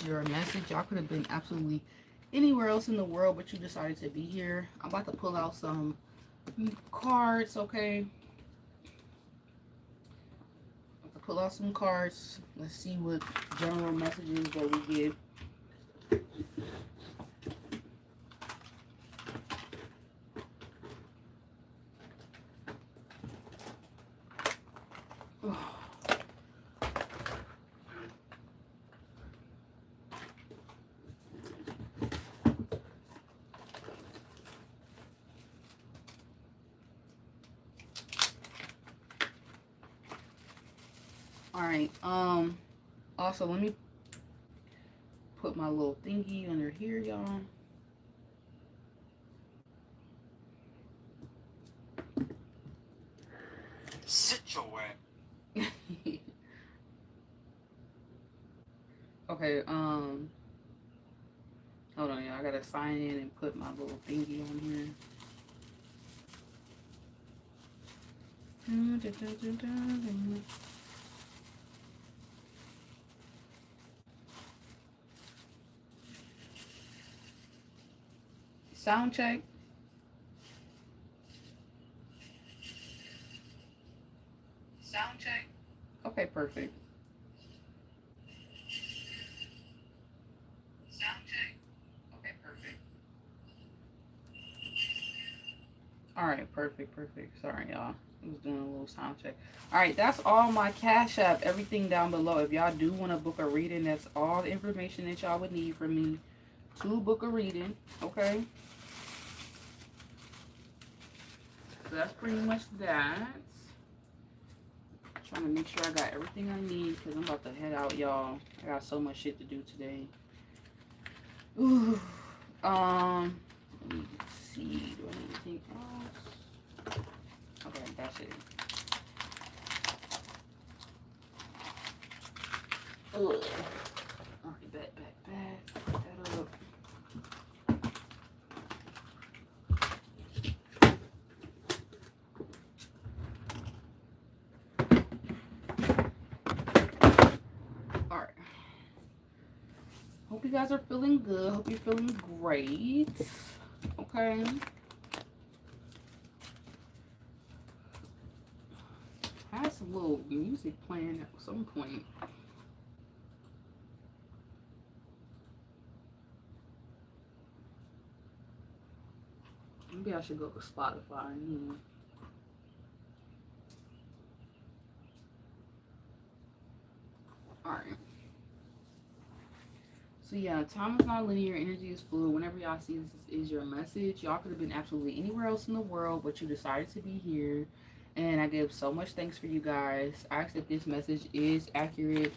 your message. Y'all could have been absolutely anywhere else in the world, but you decided to be here. I'm about to pull out some cards, okay? Pull out some cards. Let's see what general messages that we get. Alright, also let me put my little thingy under here, y'all. Sit your ass. Okay, hold on, y'all. I gotta sign in and put my little thingy on here. Sound check. Sound check. Okay, perfect. Sound check. Okay, perfect. Alright, perfect. Sorry, y'all. I was doing a little sound check. Alright, that's all my Cash App, everything down below. If y'all do want to book a reading, that's all the information that y'all would need from me to book a reading, okay? So that's pretty much that. Trying to make sure I got everything I need because I'm about to head out, y'all. I got so much shit to do today. Ooh. Let me see. Do I need anything else? Okay, that's it. Ugh. Alright, back. Put that up. Alright. Hope you guys are feeling good. Hope you're feeling great. Okay. I had some little music playing at some point. Maybe I should go to Spotify. Alright. So yeah, time is not linear. Energy is fluid. Whenever y'all see this is your message, y'all could have been absolutely anywhere else in the world, but you decided to be here. And I give so much thanks for you guys. I ask that this message is accurate,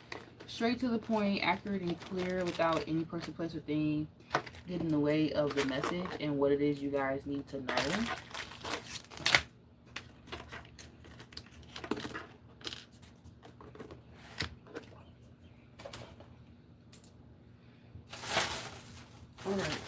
straight to the point, accurate and clear, without any person, place, or thing get in the way of the message and what it is you guys need to know. All right.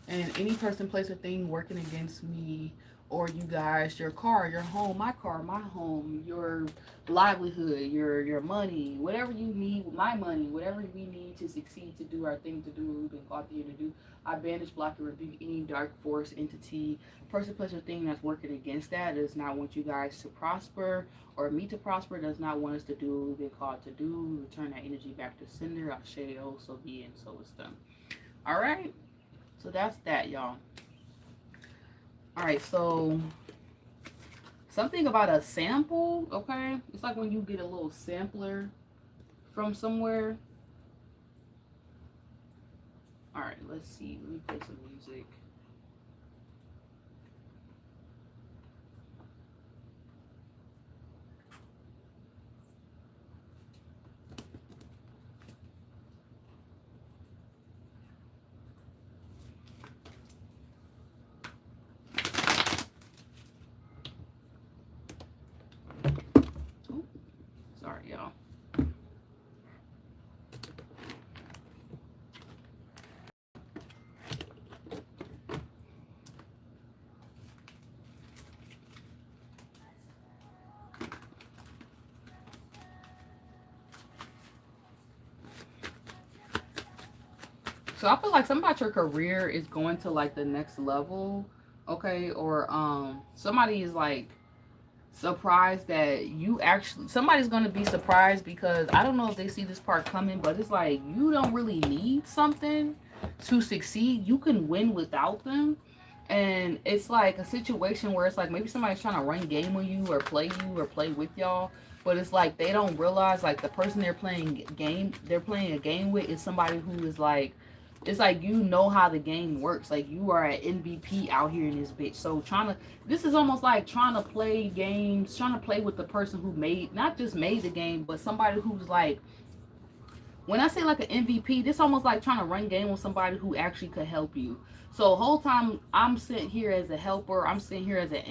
And any person, place, or thing working against me or you guys, your car, your home, my car, my home, your livelihood, your money, whatever you need, my money, whatever we need to succeed, to do our thing, to do what we've been called here to do, I banish, block, and rebuke any dark force, entity, person, place, or thing that's working against that, does not want you guys to prosper or me to prosper, does not want us to do what we've been called to do, return that energy back to sender. I'll share it, so be it, and so it's done. All right. So that's that, y'all. Alright, so something about a sample, okay? It's like when you get a little sampler from somewhere. Alright, let's see. Let me play some music. Sorry, y'all. So I feel like something about your career is going to like the next level, okay? Or somebody is like surprised that you actually, somebody's gonna be surprised because I don't know if they see this part coming, but it's like you don't really need something to succeed. You can win without them. And it's like a situation where it's like maybe somebody's trying to run game on you or play with y'all, but it's like they don't realize like the person they're playing a game with is somebody who is like, it's like you know how the game works. Like you are an MVP out here in this bitch. So this is almost like trying to play games, trying to play with the person who not just made the game, but somebody who's like, when I say like an MVP, this almost like trying to run game with somebody who actually could help you. So the whole time I'm sitting here as a helper, I'm sitting here as an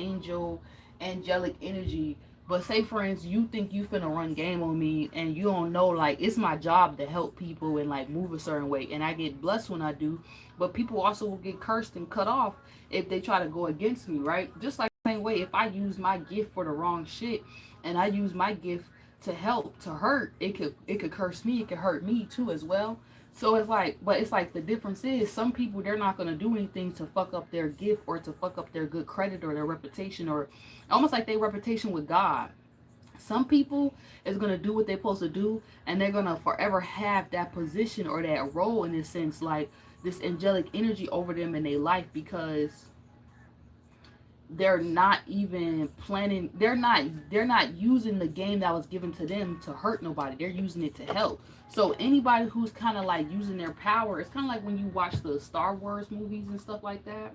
angelic energy. But say for instance, you think you finna run game on me and you don't know like it's my job to help people and like move a certain way. And I get blessed when I do. But people also will get cursed and cut off if they try to go against me, right? Just like the same way if I use my gift for the wrong shit and I use my gift to help, to hurt, it could curse me, it could hurt me too as well. So it's like, but it's like the difference is some people, they're not gonna do anything to fuck up their gift or to fuck up their good credit or their reputation or almost like their reputation with God. Some people is gonna do what they're supposed to do and they're gonna forever have that position or that role in this sense, like this angelic energy over them in their life because they're not even planning, they're not using the game that was given to them to hurt nobody, they're using it to help. So anybody who's kind of like using their power, it's kind of like when you watch the Star Wars movies and stuff like that.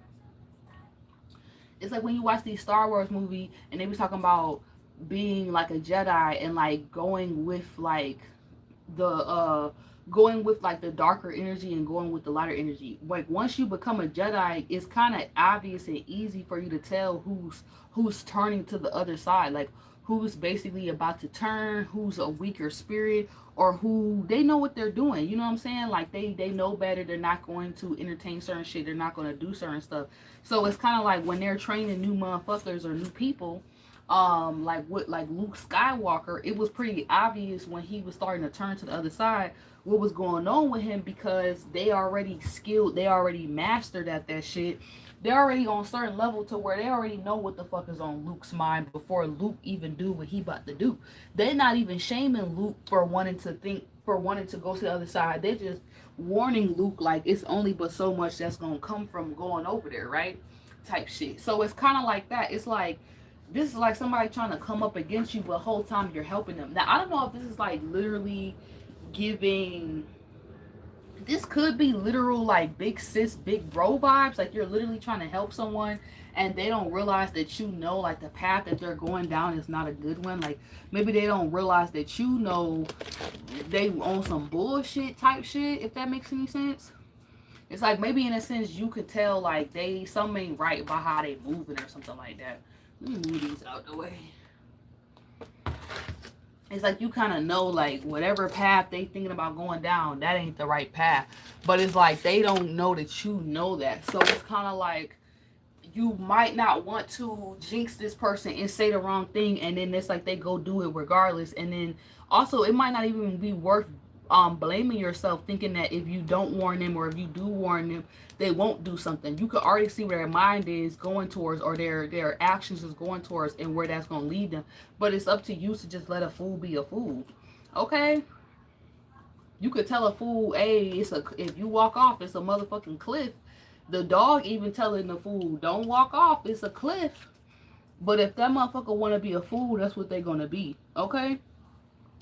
It's like when you watch these Star Wars movie and they was talking about being like a Jedi and like the going with like the darker energy and going with the lighter energy. Like once you become a Jedi, it's kind of obvious and easy for you to tell who's turning to the other side, like who's basically about to turn, who's a weaker spirit, or who they know what they're doing. You know what I'm saying? Like they know better. They're not going to entertain certain shit. They're not going to do certain stuff. So it's kind of like when they're training new motherfuckers or new people, like Luke Skywalker, it was pretty obvious when he was starting to turn to the other side what was going on with him because they already skilled, they already mastered at that shit. They're already on a certain level to where they already know what the fuck is on Luke's mind before Luke even do what he about to do. They're not even shaming Luke for wanting to go to the other side. They're just warning Luke like it's only but so much that's gonna come from going over there, right? Type shit. So it's kind of like that. It's like this is like somebody trying to come up against you, but the whole time you're helping them. Now I don't know if this is like literally giving, this could be literal like big sis big bro vibes, like you're literally trying to help someone and they don't realize that you know like the path that they're going down is not a good one. Like maybe they don't realize that you know they on some bullshit type shit, if that makes any sense. It's like maybe in a sense you could tell like something ain't right about how they moving or something like that. Let me move these out the way. It's like you kind of know like whatever path they thinking about going down, that ain't the right path. But it's like they don't know that you know that. So it's kind of like you might not want to jinx this person and say the wrong thing, and then it's like they go do it regardless. And then also it might not even be worth blaming yourself, thinking that if you don't warn them or if you do warn them, they won't do something. You could already see where their mind is going towards or their actions is going towards and where that's going to lead them. But it's up to you to just let a fool be a fool. Okay? You could tell a fool, hey, if you walk off, it's a motherfucking cliff. The dog even telling the fool, don't walk off, it's a cliff. But if that motherfucker want to be a fool, that's what they're going to be. Okay?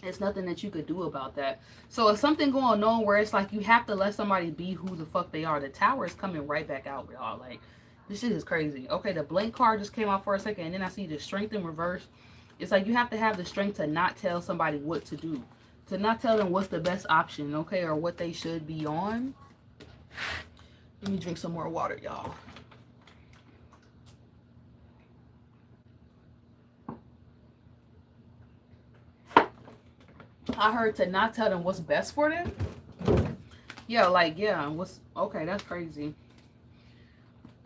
It's nothing that you could do about that. So it's something going on where it's like you have to let somebody be who the fuck they are. The tower is coming right back out, y'all. Like, this shit is crazy. Okay, the blank card just came out for a second, and then I see the strength in reverse. It's like you have to have the strength to not tell somebody what to do. To not tell them what's the best option, okay, or what they should be on. Let me drink some more water, y'all. I heard to not tell them what's best for them. Yeah, like, yeah, what's okay, that's crazy.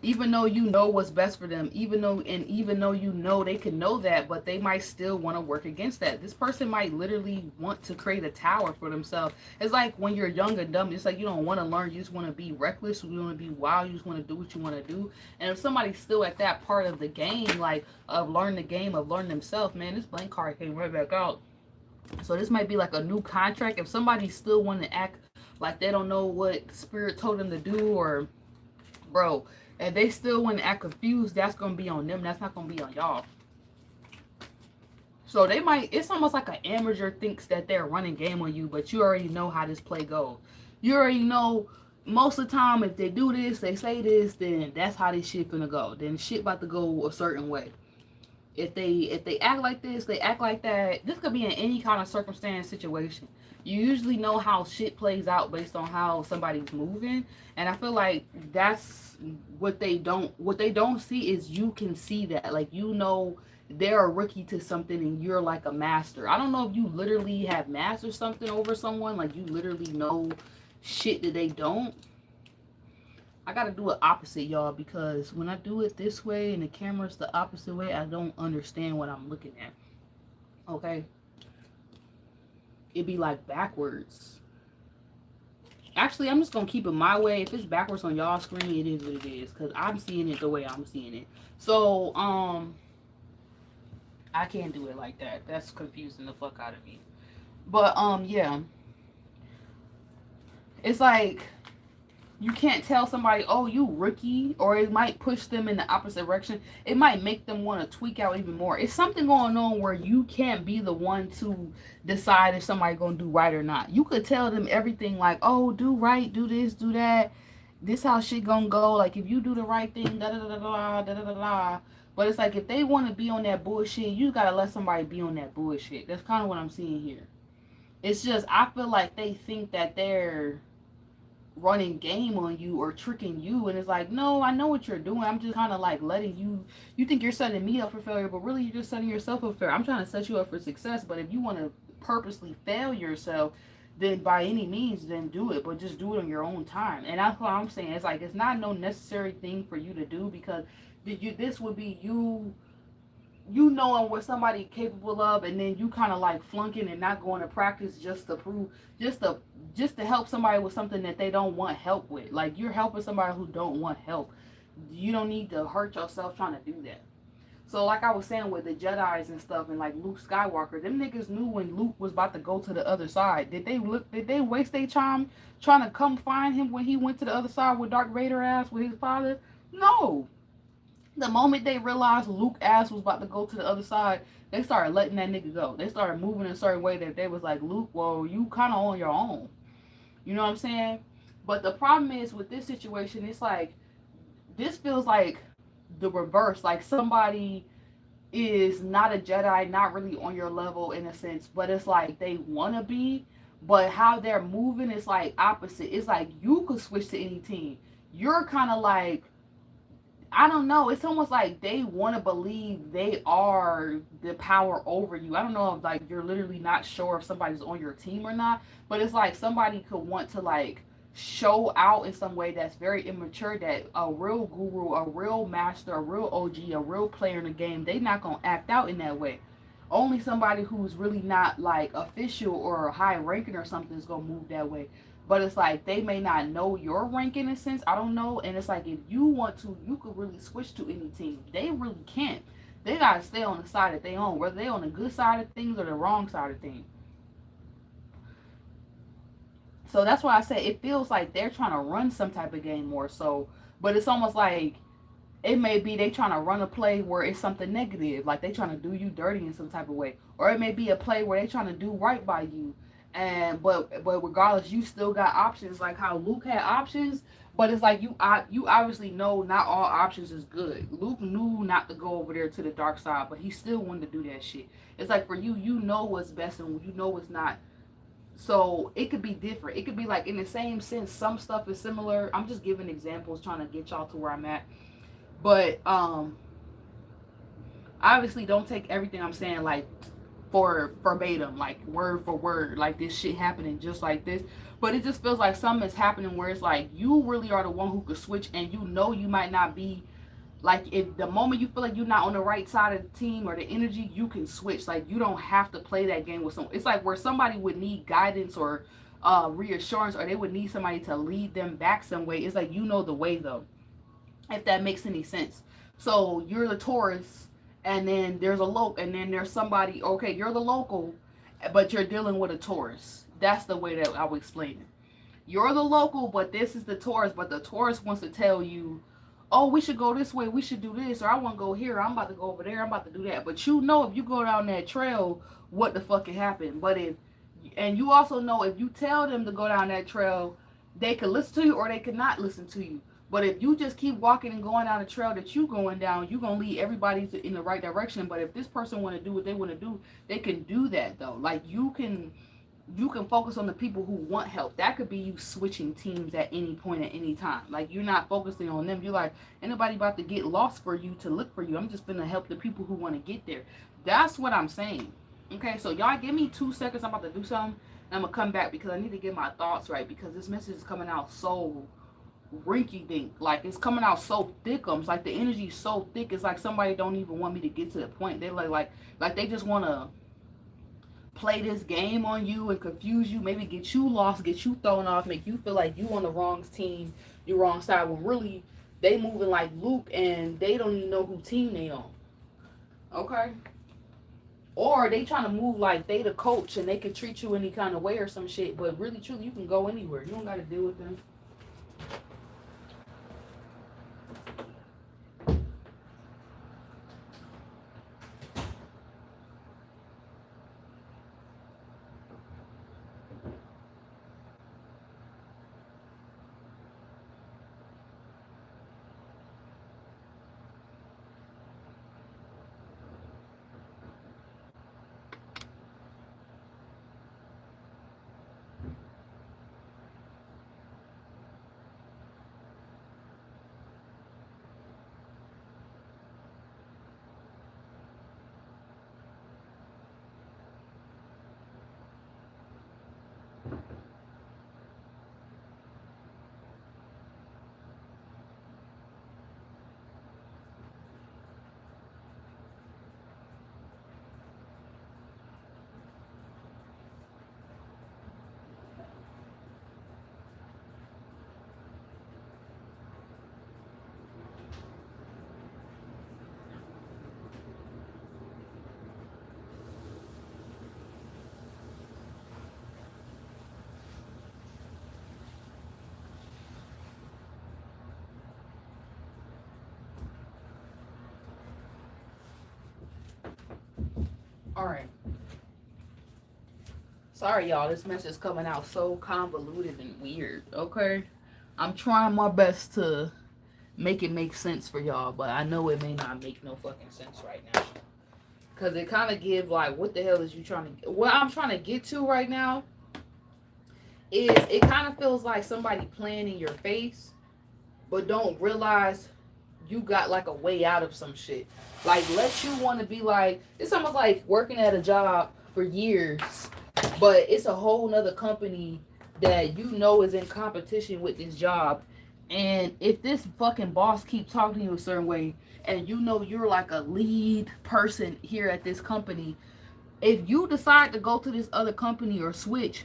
even though you know what's best for them, even though you know they can know that, but they might still want to work against that. This person might literally want to create a tower for themselves. It's like when you're young and dumb, it's like you don't want to learn, you just want to be reckless, you want to be wild, you just want to do what you want to do. And if somebody's still at that part of the game, like of learning the game, of learning themselves, man, this blank card came right back out. So this might be like a new contract. If somebody still want to act like they don't know what spirit told them to do, or bro, if they still want to act confused, that's gonna be on them. That's not gonna be on y'all. So they might. It's almost like an amateur thinks that they're running game on you, but you already know how this play goes. You already know most of the time if they do this, they say this, then that's how this shit gonna go. Then shit about to go a certain way. If they act like this, they act like that. This could be in any kind of circumstance situation. You usually know how shit plays out based on how somebody's moving, and I feel like that's what they don't see is you can see that. Like, you know, they're a rookie to something and you're like a master. I don't know if you literally have mastered something over someone, like you literally know shit that they don't. I gotta do it opposite, y'all, because when I do it this way and the camera's the opposite way, I don't understand what I'm looking at. Okay? It'd be like backwards. Actually, I'm just gonna keep it my way. If it's backwards on y'all screen, it is what it is, because I'm seeing it the way I'm seeing it. So, I can't do it like that. That's confusing the fuck out of me. But, yeah. It's like, you can't tell somebody, oh, you rookie, or it might push them in the opposite direction. It might make them want to tweak out even more. It's something going on where you can't be the one to decide if somebody gonna do right or not. You could tell them everything like, oh, do right, do this, do that. This how shit gonna go. Like, if you do the right thing, da da da da da da da da. But it's like if they want to be on that bullshit, you gotta let somebody be on that bullshit. That's kind of what I'm seeing here. It's just I feel like they think that they're running game on you or tricking you, and it's like, no, I know what you're doing. I'm just kind of like letting you think you're setting me up for failure, but really you're just setting yourself up for failure. I'm trying to set you up for success, but if you want to purposely fail yourself, then by any means, then do it, but just do it on your own time. And that's what I'm saying. It's like it's not no necessary thing for you to do, because this would be you knowing what somebody capable of, and then you kind of like flunking and not going to practice just to prove, just to help somebody with something that they don't want help with. Like, you're helping somebody who don't want help. You don't need to hurt yourself trying to do that. So like I was saying with the Jedis and stuff, and like Luke Skywalker, them niggas knew when Luke was about to go to the other side. Did they waste their time trying to come find him when he went to the other side with Darth Vader ass with his father? No. The moment they realized Luke ass was about to go to the other side, they started letting that nigga go. They started moving in a certain way that they was like, Luke, well, you kind of on your own. You know what I'm saying? But the problem is with this situation, it's like, this feels like the reverse. Like, somebody is not a Jedi, not really on your level in a sense, but it's like they want to be, but how they're moving is like opposite. It's like you could switch to any team. You're kind of like, I don't know. It's almost like they want to believe they are the power over you. I don't know if like you're literally not sure if somebody's on your team or not, but it's like somebody could want to like show out in some way that's very immature, that a real guru, a real master, a real OG, a real player in the game, they not going to act out in that way. Only somebody who's really not like official or high ranking or something is going to move that way. But it's like they may not know your rank in a sense. I don't know. And it's like if you want to, you could really switch to any team. They really can't. They got to stay on the side that they own, whether they're on the good side of things or the wrong side of things. So that's why I say it feels like they're trying to run some type of game more so. But it's almost like it may be they trying to run a play where it's something negative. Like they trying to do you dirty in some type of way. Or it may be a play where they trying to do right by you. And but regardless, you still got options, like how Luke had options. But it's like you obviously know not all options is good. Luke knew not to go over there to the dark side, but he still wanted to do that shit. It's like for you, you know what's best and you know what's not. So it could be different. It could be like in the same sense, some stuff is similar. I'm just giving examples, trying to get y'all to where I'm at. But obviously don't take everything I'm saying like for verbatim, like word for word, like this shit happening just like this. But it just feels like something is happening where it's like you really are the one who could switch, and you know you might not be like, if the moment you feel like you're not on the right side of the team or the energy, you can switch. Like you don't have to play that game with someone. It's like where somebody would need guidance or reassurance, or they would need somebody to lead them back some way. It's like you know the way though, if that makes any sense. So you're the Taurus, and then there's a local, and then there's somebody. Okay, you're the local, but you're dealing with a Taurus. That's the way that I would explain it. You're the local, but this is the Taurus. But the Taurus wants to tell you, oh, we should go this way, we should do this, or I want to go here, I'm about to go over there, I'm about to do that. But you know, if you go down that trail, what the fuck can happen. But if, and you also know if you tell them to go down that trail, they could listen to you or they could not listen to you. But if you just keep walking and going down the trail that you going down, you're going to lead everybody in the right direction. But if this person want to do what they want to do, they can do that though. Like you can focus on the people who want help. That could be you switching teams at any point at any time. Like you're not focusing on them. You're like, ain't nobody about to get lost for you to look for you. I'm just gonna help the people who want to get there. That's what I'm saying. Okay, so y'all give me 2 seconds. I'm about to do something. And I'm gonna come back because I need to get my thoughts right, because this message is coming out so rinky dink. Like it's coming out so thickums. Like the energy is so thick. It's like somebody don't even want me to get to the point. They like they just wanna play this game on you and confuse you, maybe get you lost, get you thrown off, make you feel like you on the wrong team, you wrong side, when really they moving like Luke and they don't even know who team they on. Okay? Or they trying to move like they the coach and they can treat you any kind of way or some shit, but really truly you can go anywhere. You don't gotta deal with them. Alright. Sorry y'all, this message is coming out so convoluted and weird, okay? I'm trying my best to make it make sense for y'all, but I know it may not make no fucking sense right now. Cause it kind of give like, what the hell is you trying to? What I'm trying to get to right now is it kind of feels like somebody playing in your face, but don't realize you got like a way out of some shit. Like let you want to be like, it's almost like working at a job for years, but it's a whole nother company that you know is in competition with this job. And if this fucking boss keeps talking to you a certain way, and you know you're like a lead person here at this company, if you decide to go to this other company or switch,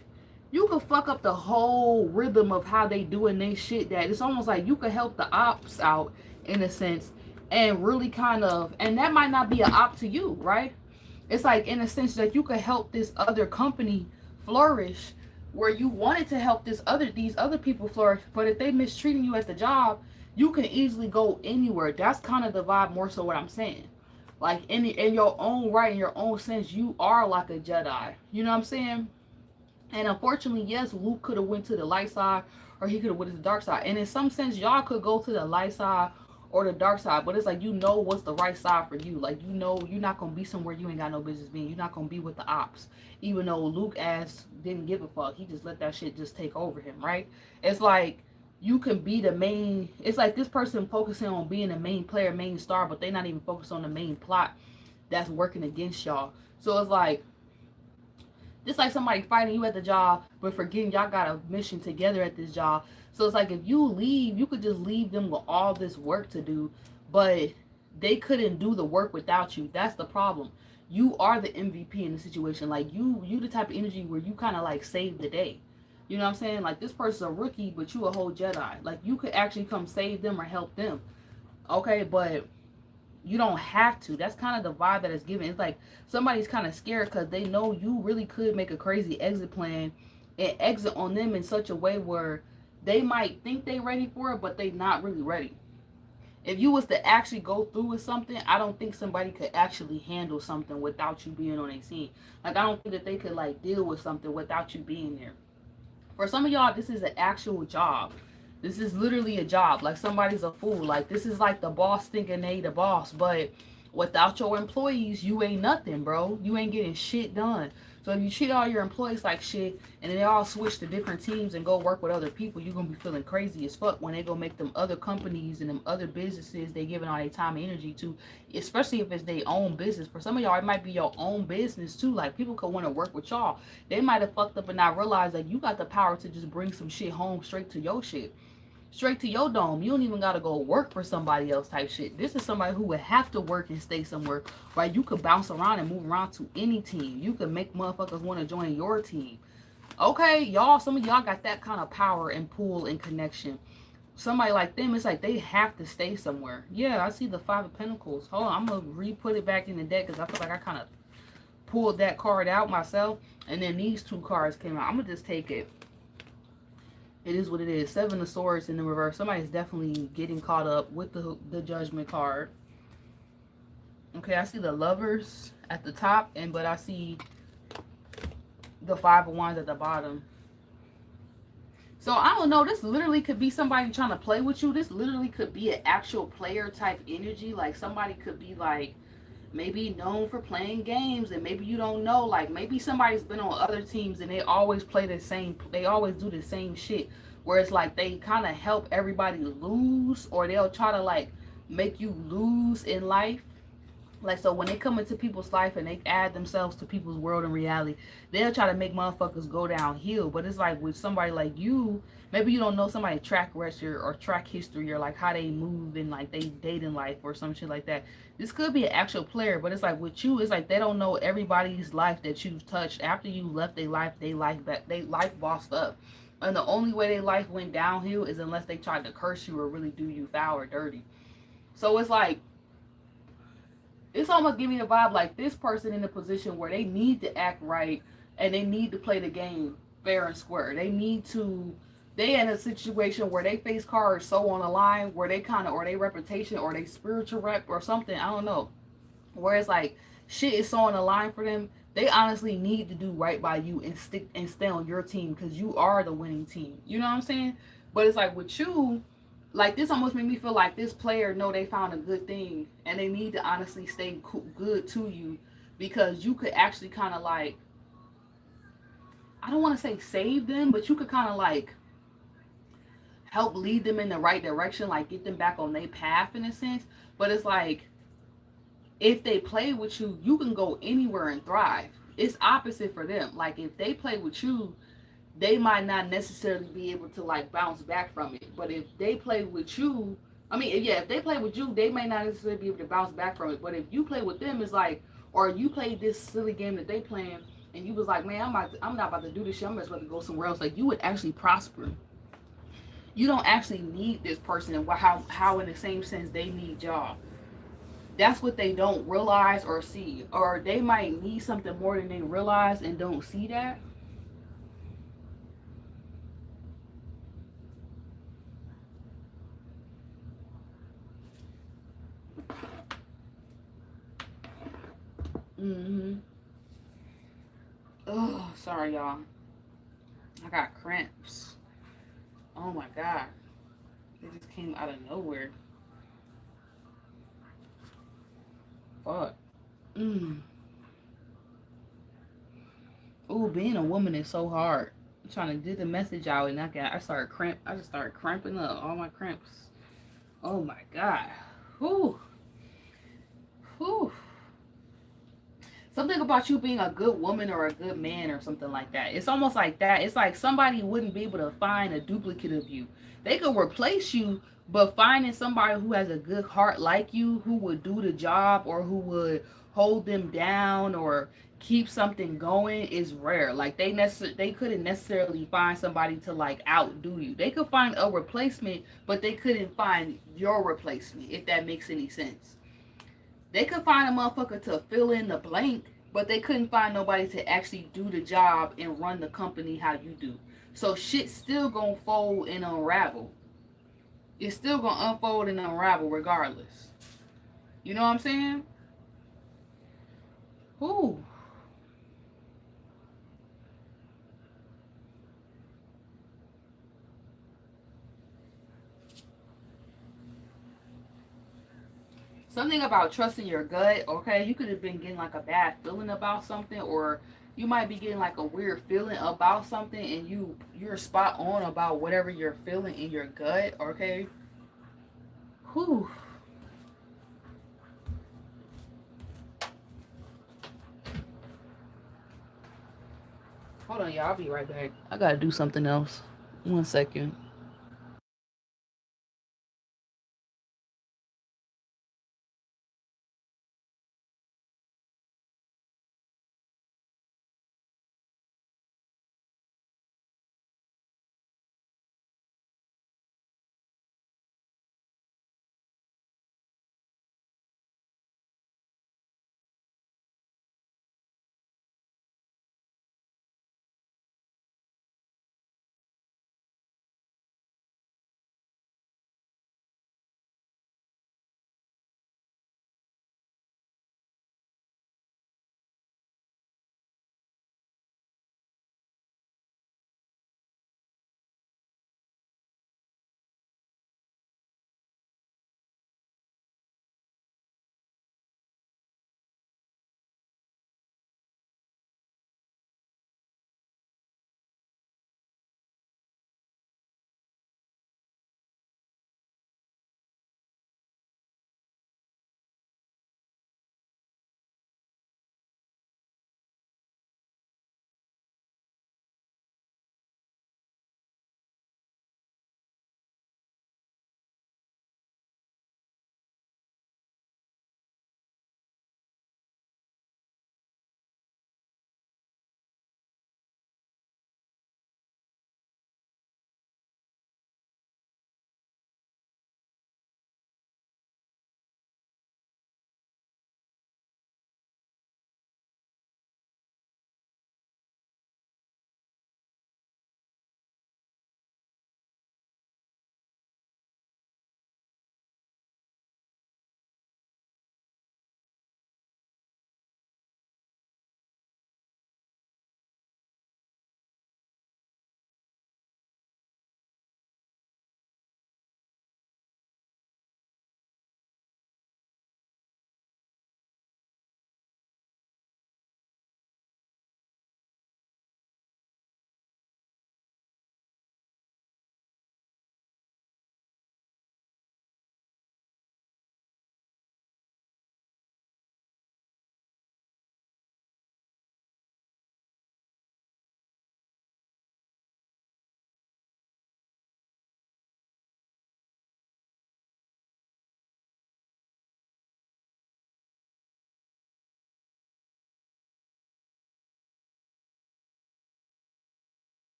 you could fuck up the whole rhythm of how they doing their shit. That it's almost like you could help the ops out in a sense, and really kind of, and that might not be an op to you, right? It's like in a sense that you could help this other company flourish, where you wanted to help these other people flourish, but if they mistreating you at the job, you can easily go anywhere. That's kind of the vibe more so what I'm saying. Like in your own right, in your own sense, you are like a Jedi. You know what I'm saying? And unfortunately, yes, Luke could have went to the light side, or he could have went to the dark side. And in some sense, y'all could go to the light side or the dark side, but it's like you know what's the right side for you. Like you know you're not gonna be somewhere you ain't got no business being. You're not gonna be with the ops, even though Luke ass didn't give a fuck. He just let that shit just take over him, right? It's like you can be the main. It's like this person focusing on being the main player, main star, but they not even focused on the main plot that's working against y'all. So it's like It's like somebody fighting you at the job, but forgetting y'all got a mission together at this job. So it's like if you leave, you could just leave them with all this work to do, but they couldn't do the work without you. That's the problem. You are the MVP in the situation. Like you the type of energy where you kind of like save the day. You know what I'm saying? Like this person's a rookie, but you a whole Jedi. Like you could actually come save them or help them. Okay, but you don't have to. That's kind of the vibe that is given. It's like somebody's kind of scared because they know you really could make a crazy exit plan and exit on them in such a way where they might think they ready for it, but they not really ready. If you was to actually go through with something, I don't think somebody could actually handle something without you being on a scene. Like I don't think that they could like deal with something without you being there. For some of y'all, this is an actual job. This is literally a job. Like somebody's a fool. Like this is like the boss thinking they the boss, but without your employees, you ain't nothing, bro. You ain't getting shit done. So if you treat all your employees like shit and then they all switch to different teams and go work with other people, you're gonna be feeling crazy as fuck when they go make them other companies and them other businesses they giving all their time and energy to, especially if it's their own business. For some of y'all, it might be your own business too. Like people could want to work with y'all. They might have fucked up and not realized that you got the power to just bring some shit home straight to your shit, straight to your dome. You don't even gotta go work for somebody else type shit. This is somebody who would have to work and stay somewhere, right? You could bounce around and move around to any team. You could make motherfuckers want to join your team. Okay, y'all, some of y'all got that kind of power and pull and connection. Somebody like them, it's like they have to stay somewhere. Yeah, I see the Five of Pentacles. Hold on, I'm gonna re-put it back in the deck because I feel like I kind of pulled that card out myself. And then these two cards came out. I'm gonna just take it. It is what it is. Seven of Swords in the reverse. Somebody's definitely getting caught up with the Judgment card. Okay, I see the Lovers at the top, but I see the Five of Wands at the bottom. So I don't know. This literally could be somebody trying to play with you. This literally could be an actual player type energy. Like somebody could be like maybe known for playing games and maybe you don't know. Like maybe somebody's been on other teams and they always play the same. They always do the same shit. Where it's like they kind of help everybody lose, or they'll try to like make you lose in life. Like, so when they come into people's life and they add themselves to people's world and reality, they'll try to make motherfuckers go downhill. But it's like with somebody like you, maybe you don't know somebody's track record or track history or like how they move in like they dating life or some shit like that. This could be an actual player, but it's like with you, it's like they don't know everybody's life that you've touched. After you left their life back, they life bossed up. And the only way their life went downhill is unless they tried to curse you or really do you foul or dirty. So it's like, it's almost giving me a vibe like this person in a position where they need to act right and they need to play the game fair and square. They in a situation where they face cards so on the line where they kind of, or their reputation or their spiritual rep or something, I don't know. Where it's like shit is so on the line for them, they honestly need to do right by you and stick and stay on your team because you are the winning team. You know what I'm saying? But it's like with you, like this almost made me feel like this player know they found a good thing and they need to honestly stay good to you because you could actually kind of like, I don't want to say save them, but you could kind of like help lead them in the right direction, like get them back on their path in a sense. But it's like if they play with you, you can go anywhere and thrive. It's opposite for them. Like if they play with you, they might not necessarily be able to like bounce back from it. But if they play with you, I mean, yeah, if they play with you, they may not necessarily be able to bounce back from it. But if you play with them, it's like, or you played this silly game that they playing, and you was like, man, I'm not about to do this shit. I'm just about to go somewhere else. Like you would actually prosper. You don't actually need this person, and how in the same sense they need y'all. That's what they don't realize or see, or they might need something more than they realize and don't see that. Oh, sorry, y'all. I got cramps. Oh my god. They just came out of nowhere. Fuck. Ooh, being a woman is so hard. I'm trying to get the message out and I just started cramping up. All my cramps. Oh my god. Whew. Whew. Something about you being a good woman or a good man or something like that. It's almost like that. It's like somebody wouldn't be able to find a duplicate of you. They could replace you, but finding somebody who has a good heart like you, who would do the job or who would hold them down or keep something going is rare. Like they couldn't necessarily find somebody to like outdo you. They could find a replacement, but they couldn't find your replacement, if that makes any sense. They could find a motherfucker to fill in the blank, but they couldn't find nobody to actually do the job and run the company how you do. So shit's still gonna fold and unravel. It's still gonna unfold and unravel regardless. You know what I'm saying? Ooh. Something about trusting your gut, okay? You could have been getting like a bad feeling about something, or you might be getting like a weird feeling about something, and you're spot on about whatever you're feeling in your gut, okay? Whew. Hold on, y'all. I'll be right back. I gotta do something else. 1 second.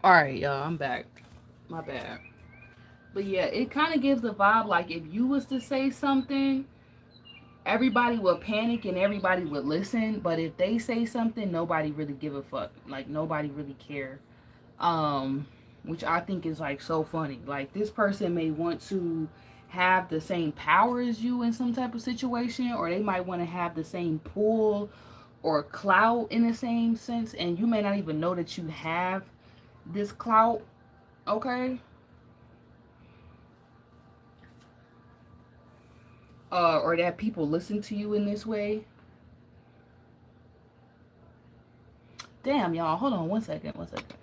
All right, y'all, I'm back. My bad. But yeah, it kind of gives the vibe like if you was to say something, everybody would panic and everybody would listen. But if they say something, nobody really give a fuck. Like nobody really care. Um, which I think is like so funny. Like this person may want to have the same power as you in some type of situation, or they might want to have the same pull or clout in the same sense, and you may not even know that you have this clout. Okay, or that people listen to you in this way. Damn, y'all, hold on 1 second, 1 second.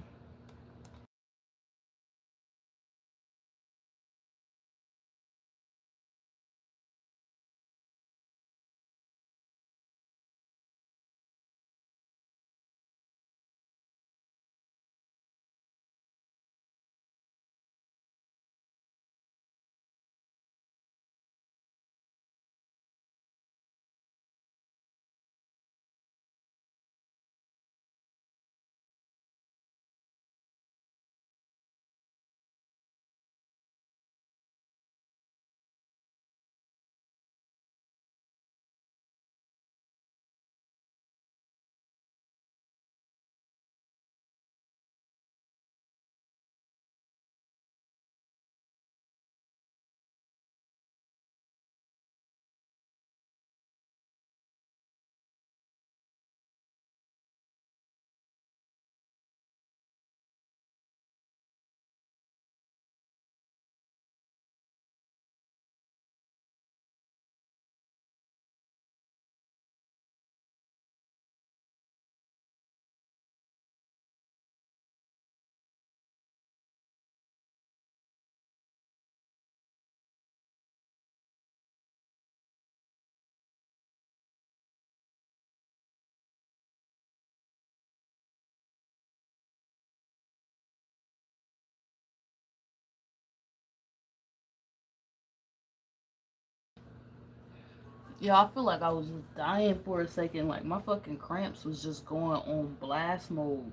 Yeah, I feel like I was just dying for a second. Like my fucking cramps was just going on blast mode.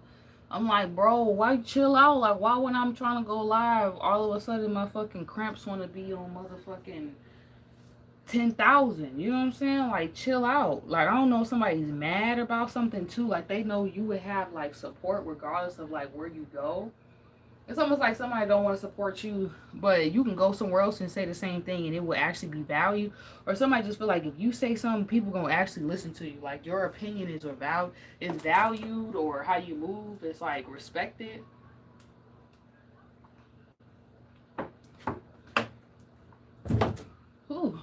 I'm like, bro, why chill out? Like, why when I'm trying to go live, all of a sudden my fucking cramps want to be on motherfucking 10,000? You know what I'm saying? Like, chill out. Like, I don't know if somebody's mad about something too. Like, they know you would have like support regardless of like where you go. It's almost like somebody don't want to support you, but you can go somewhere else and say the same thing and it will actually be valued. Or somebody just feel like if you say something, people gonna actually listen to you. Like your opinion is valued, or how you move is like respected. Whew.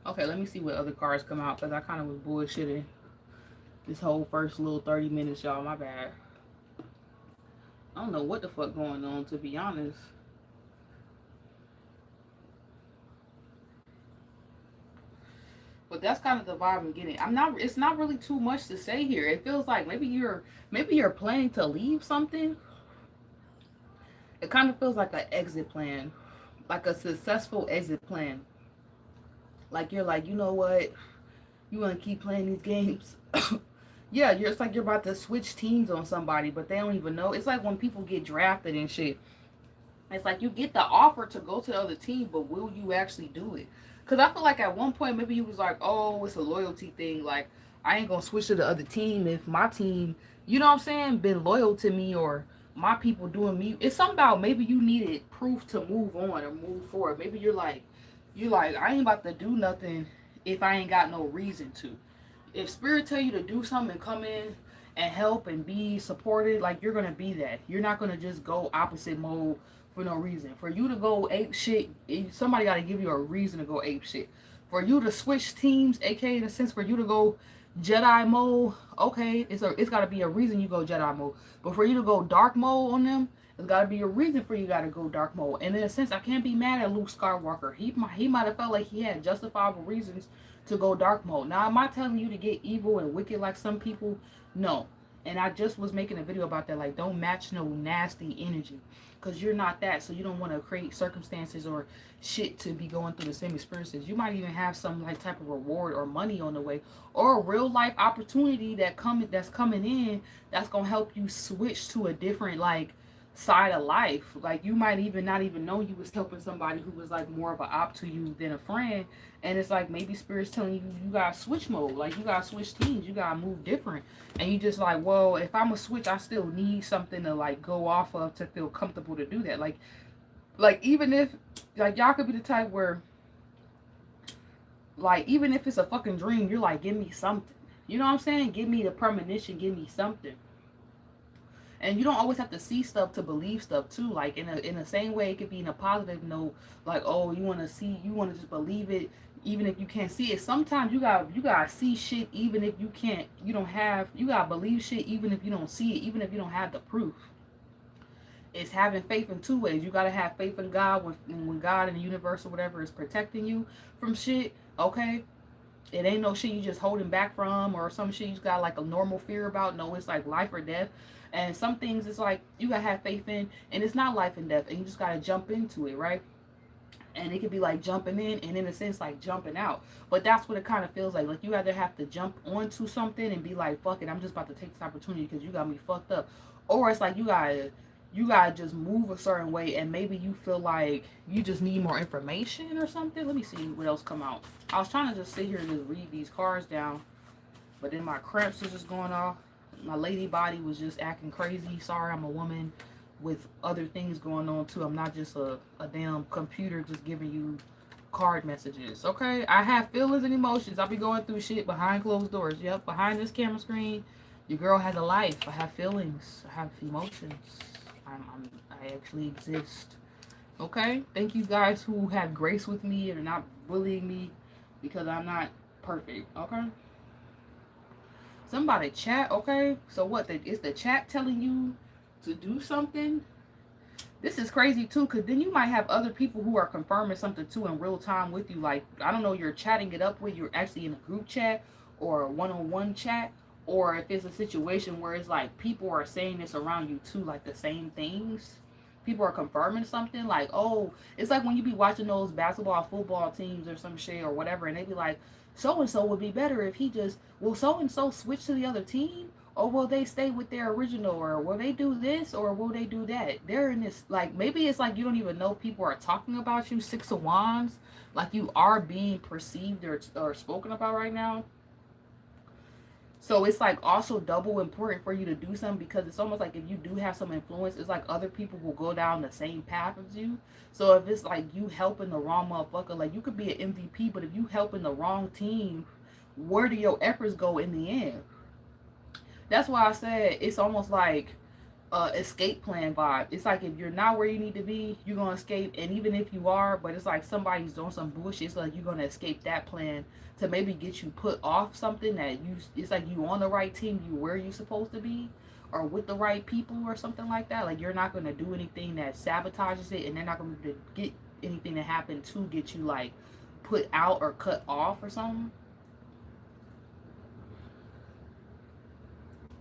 Okay, let me see what other cards come out because I kind of was bullshitting this whole first little 30 minutes, y'all. My bad. I don't know what the fuck going on, to be honest. But that's kind of the vibe I'm getting. I'm not. It's not really too much to say here. It feels like maybe you're planning to leave something. It kind of feels like an exit plan, like a successful exit plan. Like you're like, you know what? You want to keep playing these games? Yeah, it's like you're about to switch teams on somebody, but they don't even know. It's like when people get drafted and shit. It's like you get the offer to go to the other team, but will you actually do it? Because I feel like at one point maybe you was like, oh, it's a loyalty thing. Like I ain't gonna switch to the other team if my team, you know what I'm saying, been loyal to me, or my people doing me. It's something about maybe you needed proof to move on or move forward. Maybe you're like I ain't about to do nothing if I ain't got no reason to. If spirit tell you to do something and come in and help and be supported, like you're gonna be that. You're not gonna just go opposite mode for no reason. For you to go ape shit, somebody got to give you a reason to go ape shit. For you to switch teams, aka in a sense, for you to go Jedi mode, okay, it's got to be a reason you go Jedi mode. But for you to go dark mode on them, it's got to be a reason for you got to go dark mode. And in a sense, I can't be mad at Luke Skywalker. He might have felt like he had justifiable reasons to go dark mode. Now, am I telling you to get evil and wicked like some people? No. And I just was making a video about that. Like, don't match no nasty energy, because you're not that. So you don't want to create circumstances or shit to be going through the same experiences. You might even have some like type of reward or money on the way, or a real life opportunity that's coming in, that's gonna help you switch to a different like side of life. Like, you might even not even know you was helping somebody who was like more of an op to you than a friend. And it's like maybe spirit's telling you, you gotta switch mode, like you gotta switch teams, you gotta move different. And you just like, well, if I'm a switch, I still need something to like go off of to feel comfortable to do that. Like even if like y'all could be the type where like even if it's a fucking dream, you're like, give me something. You know what I'm saying? Give me the premonition, give me something. And you don't always have to see stuff to believe stuff too. Like in the same way, it could be in a positive note. Like, oh, you want to just believe it, even if you can't see it. Sometimes you gotta see shit, even if you can't. You gotta believe shit, even if you don't see it, even if you don't have the proof. It's having faith in two ways. You gotta have faith in God when God and the universe or whatever is protecting you from shit. Okay, it ain't no shit you just holding back from, or some shit you got like a normal fear about. No, it's like life or death. And some things it's like you gotta have faith in, and it's not life and death, and you just gotta jump into it, right? And it could be like jumping in, and in a sense like jumping out. But that's what it kind of feels like. Like you either have to jump onto something and be like, fuck it, I'm just about to take this opportunity because you got me fucked up. Or it's like you gotta just move a certain way, and maybe you feel like you just need more information or something. Let me see what else come out. I was trying to just sit here and just read these cards down, but then my cramps was just going off. My lady body was just acting crazy. Sorry, I'm a woman with other things going on too. I'm not just a damn computer just giving you card messages. Okay, I have feelings and emotions. I'll be going through shit behind closed doors. Yep, behind this camera screen, your girl has a life. I have feelings. I have emotions. I actually exist. Okay, thank you guys who have grace with me and are not bullying me because I'm not perfect. Okay. Somebody chat, okay? So what? Is the chat telling you to do something? This is crazy too, because then you might have other people who are confirming something too in real time with you. Like, I don't know, you're chatting it up with, you're actually in a group chat or a one-on-one chat, or if it's a situation where it's like people are saying this around you too, like the same things. People are confirming something like, oh, it's like when you be watching those basketball, football teams or some shit or whatever, and they be like, so and so would be better if he just, will so and so switch to the other team, or will they stay with their original, or will they do this, or will they do that? They're in this, like, maybe it's like you don't even know people are talking about you. Six of Wands, like you are being perceived or spoken about right now. So it's like also double important for you to do something, because it's almost like if you do have some influence, it's like other people will go down the same path as you. So if it's like you helping the wrong motherfucker, like you could be an MVP, but if you helping the wrong team, where do your efforts go in the end? That's why I said it's almost like escape plan vibe. It's like if you're not where you need to be, you're gonna escape, and even if you are, but it's like somebody's doing some bullshit, it's like you're gonna escape that plan to maybe get you put off something that you. It's like you on the right team, you where you supposed to be, or with the right people or something like that. Like you're not gonna do anything that sabotages it, and they're not gonna get anything to happen to get you like put out or cut off or something.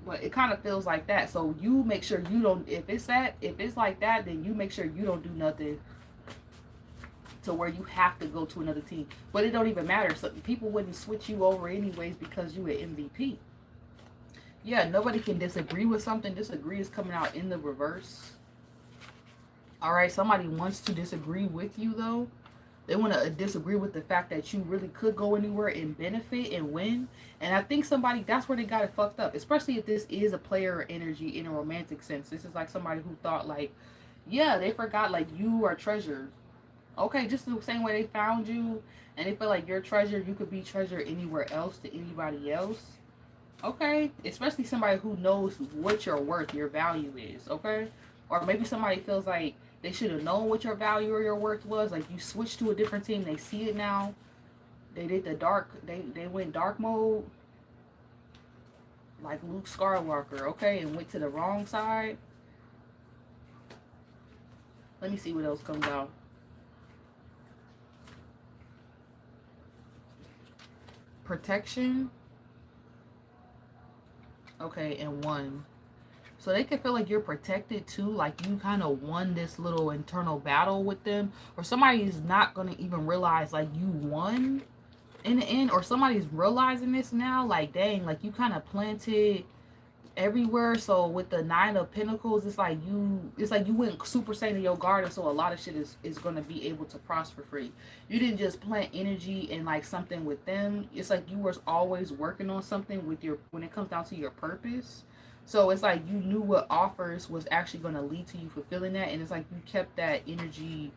But it kind of feels like that. So you make sure you don't. If it's like that, then you make sure you don't do nothing to where you have to go to another team. But it don't even matter. So people wouldn't switch you over anyways because you an MVP. Yeah, nobody can disagree with something. Disagree is coming out in the reverse. All right, somebody wants to disagree with you though. They want to disagree with the fact that you really could go anywhere and benefit and win. And I think that's where they got it fucked up. Especially if this is a player energy in a romantic sense. This is like somebody who thought like, yeah, they forgot like you are treasured. Okay, just the same way they found you and they feel like you're treasured, you could be treasured anywhere else to anybody else. Okay, especially somebody who knows what your worth, your value is. Okay, or maybe somebody feels like they should have known what your value or your worth was. Like you switched to a different team, they see it now. They did the dark. They went dark mode, like Luke Skywalker. Okay, and went to the wrong side. Let me see what else comes out. Protection. Okay, and 1. So they can feel like you're protected too, like you kind of won this little internal battle with them, or somebody's not gonna even realize like you won in the end, or somebody's realizing this now, like dang, like you kind of planted everywhere. So with the 9 of Pentacles, it's like you went super saiyan to your garden, so a lot of shit is gonna be able to prosper for you. You didn't just plant energy and like something with them. It's like you were always working on something with your, when it comes down to your purpose. So it's like you knew what offers was actually going to lead to you fulfilling that, and it's like you kept that energy.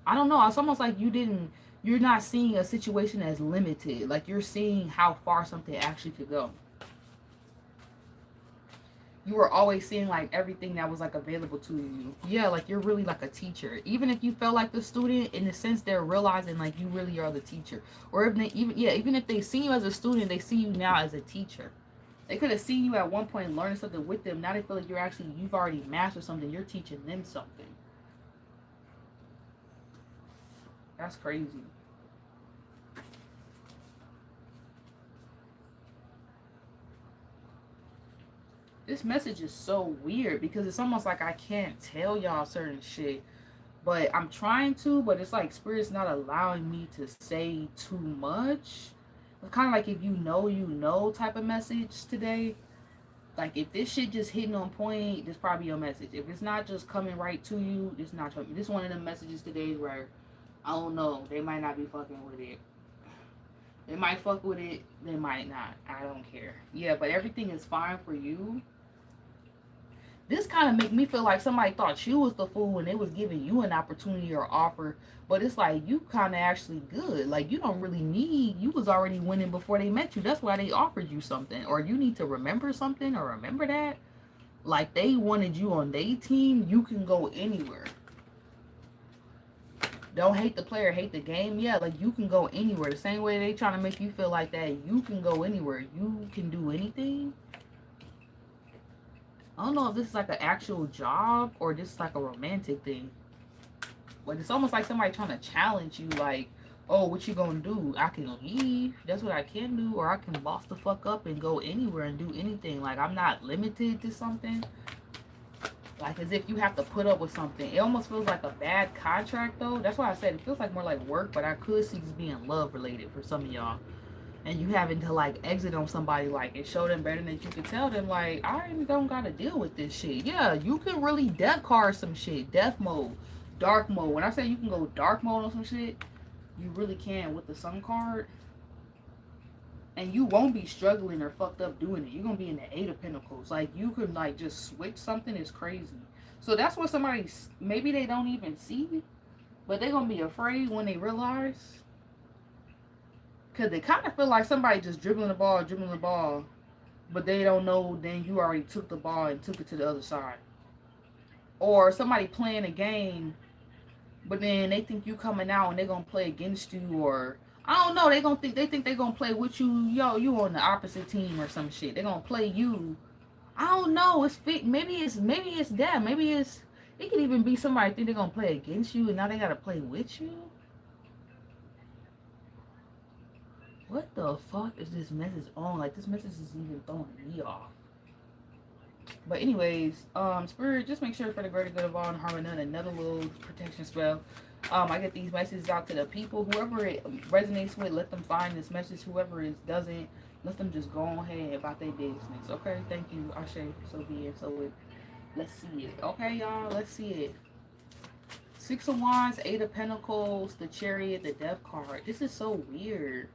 I don't know, it's almost like you're not seeing a situation as limited, like you're seeing how far something actually could go. You were always seeing like everything that was like available to you. Yeah, like you're really like a teacher. Even if you felt like the student, in the sense they're realizing like you really are the teacher. Or if they even if they see you as a student, they see you now as a teacher. They could have seen you at one point learning something with them. Now they feel like you've already mastered something. You're teaching them something. That's crazy. This message is so weird because it's almost like I can't tell y'all certain shit, but I'm trying to, but it's like Spirit's not allowing me to say too much. It's kind of like if you know type of message today. Like if this shit just hitting on point, this probably your message. If it's not just coming right to you, it's not. This one of them messages today where I don't know. They might not be fucking with it. They might fuck with it. They might not. I don't care. Yeah, but everything is fine for you. This kind of make me feel like somebody thought you was the fool when they was giving you an opportunity or offer, but it's like you kind of actually good. Like you don't really need, you was already winning before they met you. That's why they offered you something, or you need to remember something or remember that. Like they wanted you on their team. You can go anywhere. Don't hate the player, hate the game. Yeah, like you can go anywhere. The same way they trying to make you feel like that, you can go anywhere. You can do anything. I don't know if this is like an actual job or this is like a romantic thing. But it's almost like somebody trying to challenge you, like, oh, what you gonna do? I can leave. That's what I can do. Or I can boss the fuck up and go anywhere and do anything. Like, I'm not limited to something. Like, as if you have to put up with something. It almost feels like a bad contract, though. That's why I said it feels like more like work, but I could see this being love related for some of y'all. And you having to like exit on somebody, like, and show them better than you can tell them, like, I don't gotta deal with this shit. Yeah, you can really death card some shit, death mode, dark mode. When I say you can go dark mode on some shit, you really can with the sun card. And you won't be struggling or fucked up doing it. You're gonna be in the 8 of Pentacles. Like you could like just switch something. Is crazy. So that's what somebody, maybe they don't even see, but they're gonna be afraid when they realize. Because they kind of feel like somebody just dribbling the ball, but they don't know then you already took the ball and took it to the other side. Or somebody playing a game, but then they think you coming out and they're going to play against you, or I don't know, they think they're going to play with you, you on the opposite team or some shit. They're going to play you. I don't know, maybe it's that. Maybe it could even be somebody think they're going to play against you and now they got to play with you. What the fuck is this message on? Like, this message is even throwing me off. But anyways, Spirit, just make sure for the greater good of all and harmony, another little protection spell. I get these messages out to the people. Whoever it resonates with, let them find this message. Whoever it doesn't, let them just go ahead about their business. Okay? Thank you, Ashe. So be it. So it. Let's see it. Okay, y'all? Let's see it. 6 of Wands, 8 of Pentacles, the Chariot, the Death card. This is so weird.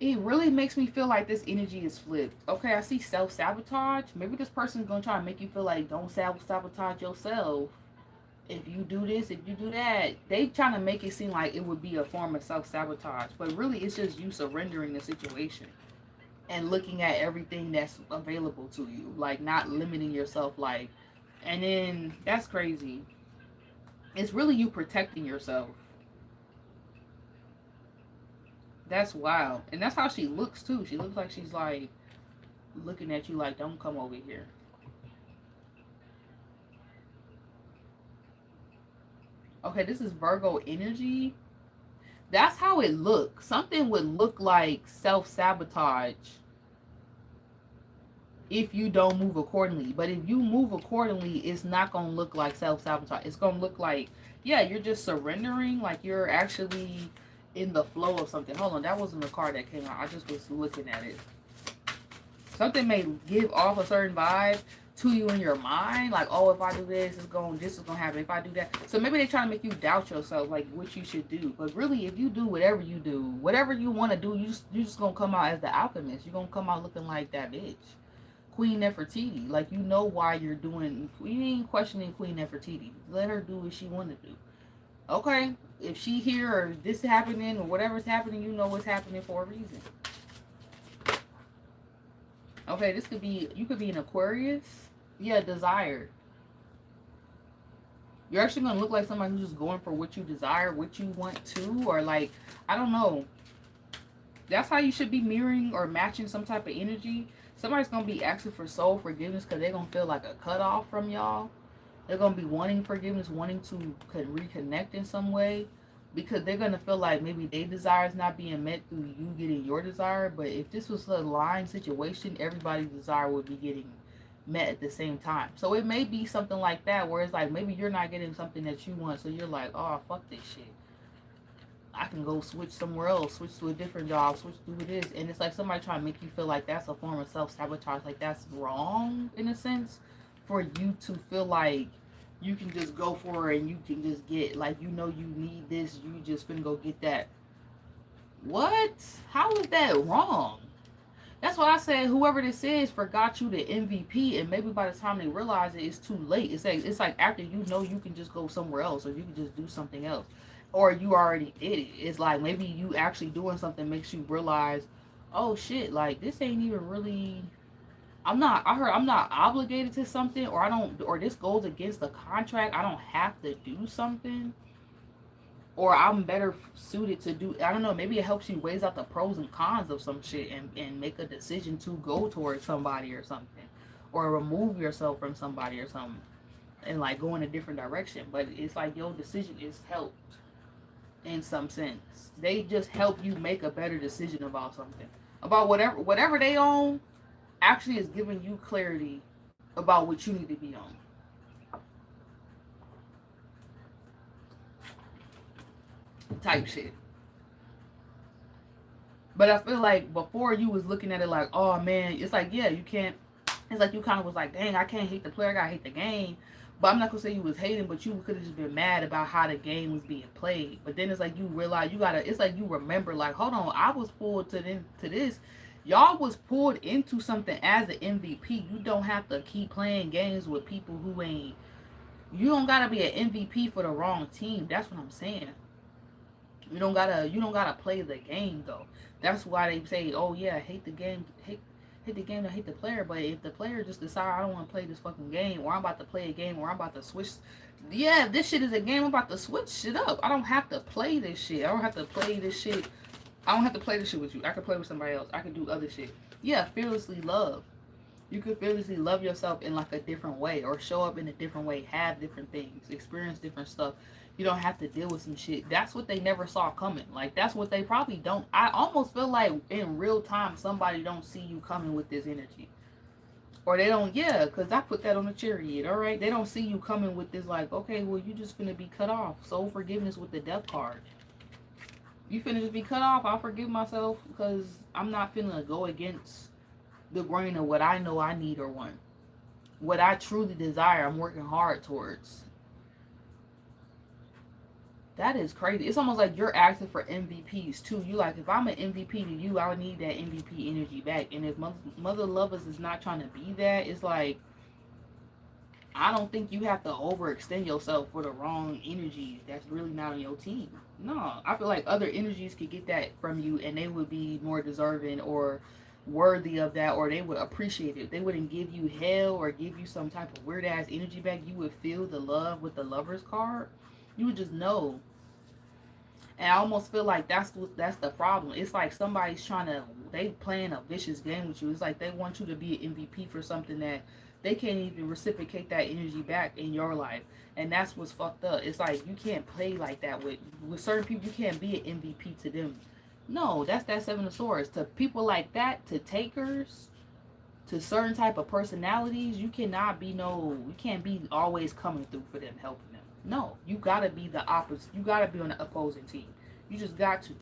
It really makes me feel like this energy is flipped. Okay, I see self-sabotage. Maybe this person's going to try to make you feel like don't sabotage yourself. If you do this, if you do that. They trying to make it seem like it would be a form of self-sabotage. But really, it's just you surrendering the situation. And looking at everything that's available to you. Like, not limiting yourself. Like, and then, that's crazy. It's really you protecting yourself. That's wild. And that's how she looks too. She looks like she's like looking at you like, don't come over here. Okay, this is Virgo energy. That's how it looks. Something would look like self-sabotage. if you don't move accordingly. But if you move accordingly, it's not going to look like self-sabotage. It's going to look like, yeah, you're just surrendering, like you're actually in the flow of something. Hold on, that wasn't the card that came out. I just was looking at it. Something may give off a certain vibe to you in your mind, like, oh, if I do this, this is gonna happen. If I do that, so maybe they're trying to make you doubt yourself, like what you should do. But really, if you do, whatever you want to do, you just gonna come out as the alchemist. You're gonna come out looking like that bitch, Queen Nefertiti. Like, you know why you're doing. You ain't questioning Queen Nefertiti. Let her do what she want to do. Okay, if she here or this happening or whatever's happening, you know what's happening for a reason. Okay, this could be, you could be an Aquarius. Yeah, desire. You're actually going to look like somebody who's just going for what you desire, what you want to, or like, I don't know. That's how you should be mirroring or matching some type of energy. Somebody's going to be asking for soul forgiveness because they're going to feel like a cutoff from y'all. They're going to be wanting forgiveness, wanting to reconnect in some way, because they're going to feel like maybe their desire is not being met through you getting your desire. But if this was a line situation, everybody's desire would be getting met at the same time. So it may be something like that, where it's like maybe you're not getting something that you want, so you're like, oh, fuck this shit. I can go switch somewhere else, switch to a different job, switch to this. And it's like somebody trying to make you feel like that's a form of self-sabotage, like that's wrong in a sense, for you to feel like you can just go for it and you can just get, like, you know, you need this, you just finna go get that. What? How is that wrong? That's why I said whoever this is forgot you the MVP, and maybe by the time they realize it, it's too late. It's like after you know you can just go somewhere else, or you can just do something else, or you already did it. It's like maybe you actually doing something makes you realize, oh shit, like this ain't even really. I'm not obligated to something, or I don't, or this goes against the contract. I don't have to do something, or I'm better suited to do. I don't know. Maybe it helps you weighs out the pros and cons of some shit and make a decision to go towards somebody or something, or remove yourself from somebody or something, and like go in a different direction. But it's like your decision is helped in some sense. They just help you make a better decision about something, about whatever they own. Actually, is giving you clarity about what you need to be on. Type shit. But I feel like before you was looking at it like, oh man, it's like, yeah, you can't. It's like you kind of was like, dang, I can't hate the player, I gotta hate the game. But I'm not gonna say you was hating, but you could have just been mad about how the game was being played. But then it's like you realize you gotta. It's like you remember, like, hold on, I was pulled to this. Y'all was pulled into something as an MVP. You don't have to keep playing games with people who ain't. You don't gotta be an MVP for the wrong team. That's what I'm saying. You don't gotta play the game though. That's why they say, oh yeah, hate the game, hate the game, to hate the player. But if the player just decide I don't want to play this fucking game, or I'm about to play a game, or I'm about to switch, yeah, this shit is a game. I'm about to switch shit up. I don't have to play this shit. I don't have to play this shit. I don't have to play this shit with you. I can play with somebody else. I can do other shit. Yeah, fearlessly love. You could fearlessly love yourself in like a different way, or show up in a different way, have different things, experience different stuff. You don't have to deal with some shit. That's what they never saw coming. Like, that's what they probably don't. I almost feel like in real time somebody don't see you coming with this energy, or they don't. Yeah, because I put that on the chariot. All right, they don't see you coming with this. Like, okay, well, you just gonna be cut off. Soul forgiveness with the death card. You finna just be cut off. I'll forgive myself because I'm not finna go against the grain of what I know I need or want. What I truly desire, I'm working hard towards. That is crazy. It's almost like you're asking for MVPs too. You like, if I'm an MVP to you, I would need that MVP energy back. And if mother lovers is not trying to be that, it's like, I don't think you have to overextend yourself for the wrong energy that's really not on your team. No, I feel like other energies could get that from you, and they would be more deserving or worthy of that, or they would appreciate it. They wouldn't give you hell or give you some type of weird ass energy back. You would feel the love with the Lovers card. You would just know. And I almost feel like that's the problem. It's like somebody's they playing a vicious game with you. It's like they want you to be an MVP for something that they can't even reciprocate that energy back in your life. And that's what's fucked up. It's like you can't play like that with certain people. You can't be an MVP to them. No, that's that Seven of Swords. To people like that, to takers, to certain type of personalities, you can't be always coming through for them, helping them. No, you gotta be the opposite. You gotta be on the opposing team. You just got to.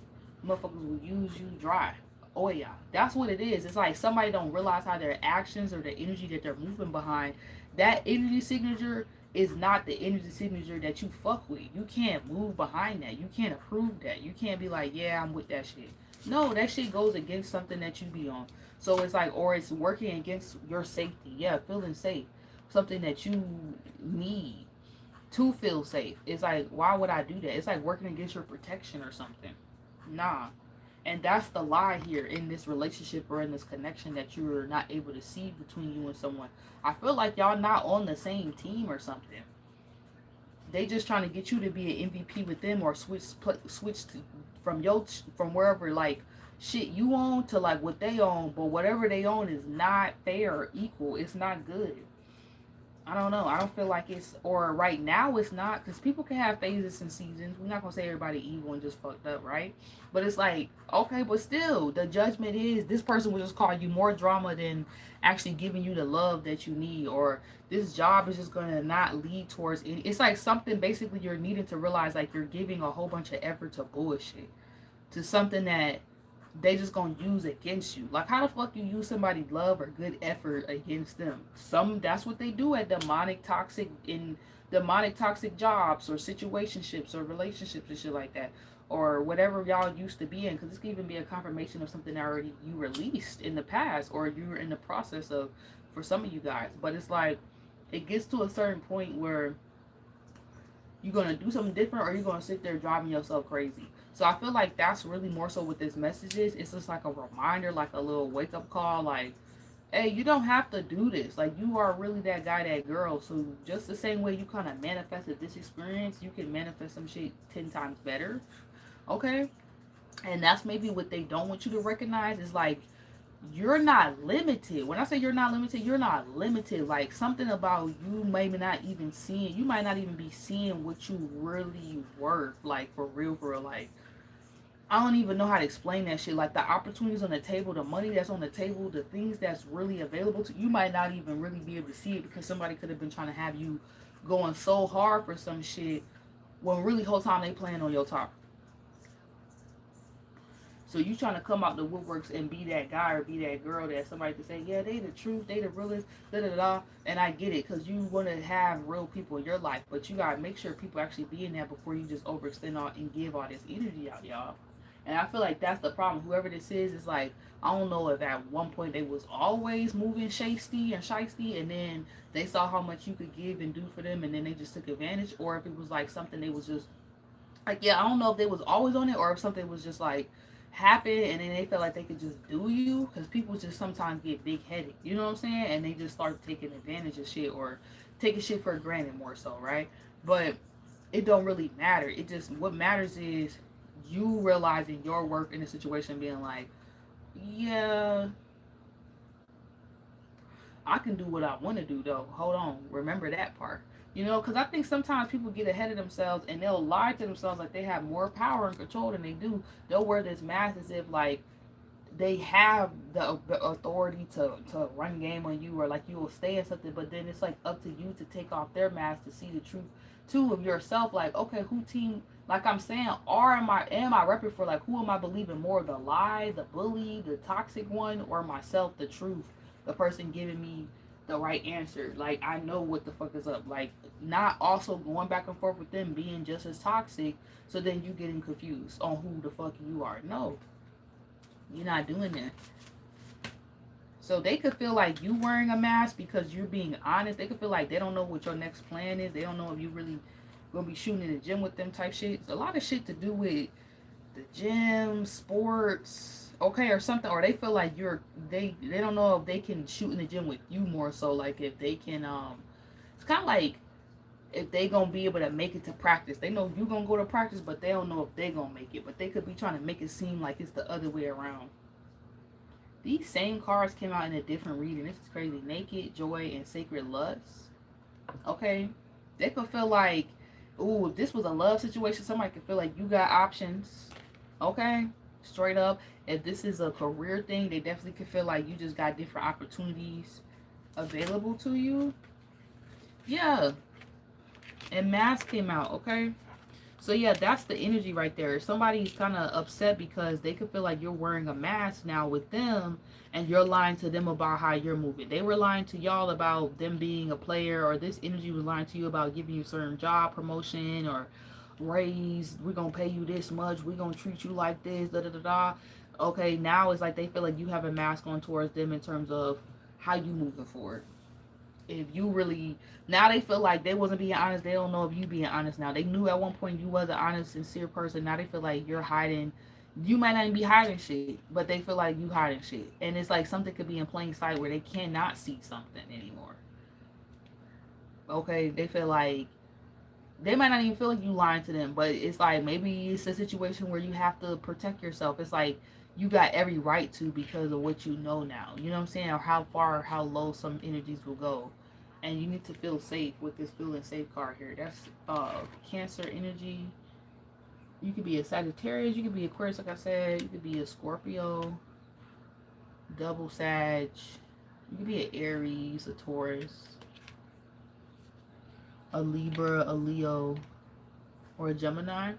Motherfuckers will use you dry. Oh yeah, that's what it is. It's like somebody don't realize how their actions or the energy that they're moving behind, that energy signature is not the energy signature that you fuck with. You can't move behind that. You can't approve that. You can't be like, yeah, I'm with that shit. No, that shit goes against something that you be on. So it's like, or it's working against your safety. Yeah, feeling safe. Something that you need to feel safe. It's like, why would I do that? It's like working against your protection or something. Nah. And that's the lie here in this relationship or in this connection that you're not able to see between you and someone. I feel like y'all not on the same team or something. They just trying to get you to be an MVP with them or switch to, from wherever like shit you own to like what they own, but whatever they own is not fair or equal. It's not good. I don't know. I don't feel like it's, or right now it's not, because people can have phases and seasons. We're not gonna say everybody evil and just fucked up, right? But it's like, okay, but still, the judgment is this person will just cause you more drama than actually giving you the love that you need, or this job is just gonna not lead towards any. It's like something basically you're needing to realize, like you're giving a whole bunch of effort to bullshit, to something that they just gonna use against you. Like how the fuck you use somebody's love or good effort against them? That's what they do at demonic toxic jobs or situationships or relationships and shit like that. Or whatever y'all used to be in, because this can even be a confirmation of something that already you released in the past or you were in the process of for some of you guys. But it's like it gets to a certain point where you're gonna do something different or you're gonna sit there driving yourself crazy. So I feel like that's really more so what this message is. It's just like a reminder, like a little wake up call, like, hey, you don't have to do this. Like you are really that guy, that girl. So just the same way you kind of manifested this experience, you can manifest some shit 10 times better. Okay? And that's maybe what they don't want you to recognize is like you're not limited. When I say you're not limited, you're not limited. Like something about you maybe not even seeing, you might not even be seeing what you really worth, like for real, like I don't even know how to explain that shit. Like the opportunities on the table, the money that's on the table, the things that's really available to you might not even really be able to see it because somebody could have been trying to have you going so hard for some shit when really whole time they playing on your top. So you trying to come out the woodworks and be that guy or be that girl that somebody could say, yeah, they the truth, they the realest, da da da. And I get it, because you want to have real people in your life, but you gotta make sure people actually be in there before you just overextend all and give all this energy out, y'all. And I feel like that's the problem. Whoever this is like, I don't know if at one point they was always moving shisty, and then they saw how much you could give and do for them, and then they just took advantage, or if it was like something they was just like, yeah, I don't know if they was always on it, or if something was just like happen and then they felt like they could just do you, because people just sometimes get big headed, you know what I'm saying, and they just start taking advantage of shit or taking shit for granted more so, right? But it don't really matter. It just, what matters is you realizing your worth in the situation, being like, yeah, I can do what I want to do though. Hold on, remember that part. You know, because I think sometimes people get ahead of themselves and they'll lie to themselves like they have more power and control than they do. They'll wear this mask as if like they have the authority to run game on you, or like you will stay in something, but then it's like up to you to take off their mask to see the truth too of yourself. Like, okay, who team, like I'm saying, or am I repping for, like, who am I believing more, the lie, the bully, the toxic one, or myself, the truth, the person giving me the right answer? Like, I know what the fuck is up. Like, not also going back and forth with them being just as toxic, so then you getting confused on who the fuck you are. No, you're not doing that. So they could feel like you wearing a mask because you're being honest. They could feel like they don't know what your next plan is. They don't know if you really gonna be shooting in the gym with them type shit. It's a lot of shit to do with the gym, sports, okay, or something. Or they feel like they don't know if they can shoot in the gym with you more so. Like if they can, it's kind of like if they gonna be able to make it to practice. They know you gonna go to practice, but they don't know if they gonna make it. But they could be trying to make it seem like it's the other way around. These same cards came out in a different reading. This is crazy. Naked, Joy, and Sacred Lust. Okay? They could feel like, ooh, if this was a love situation, somebody could feel like you got options. Okay? straight up. If this is a career thing, they definitely could feel like you just got different opportunities available to you. Yeah. And mask came out, okay? So yeah, that's the energy right there. Somebody's kind of upset because they could feel like you're wearing a mask now with them, and you're lying to them about how you're moving. They were lying to y'all about them being a player, or this energy was lying to you about giving you certain job promotion or raise. We're gonna pay you this much. We're gonna treat you like this. Da da da da. Okay, now it's like they feel like you have a mask on towards them in terms of how you moving forward. If you really, now they feel like they wasn't being honest. They don't know if you being honest now. They knew at one point you was an honest, sincere person. Now they feel like you're hiding. You might not even be hiding shit, but they feel like you hiding shit, and it's like something could be in plain sight where they cannot see something anymore. Okay, they feel like they might not even feel like you lying to them, but it's like maybe it's a situation where you have to protect yourself. It's like you got every right to because of what you know now. You know what I'm saying? Or how far, how low some energies will go. And you need to feel safe with this feeling safe card here. That's Cancer energy. You could be a Sagittarius, you could be Aquarius, like I said, you could be a Scorpio, double Sag, you could be an Aries, a Taurus, a Libra, a Leo, or a Gemini.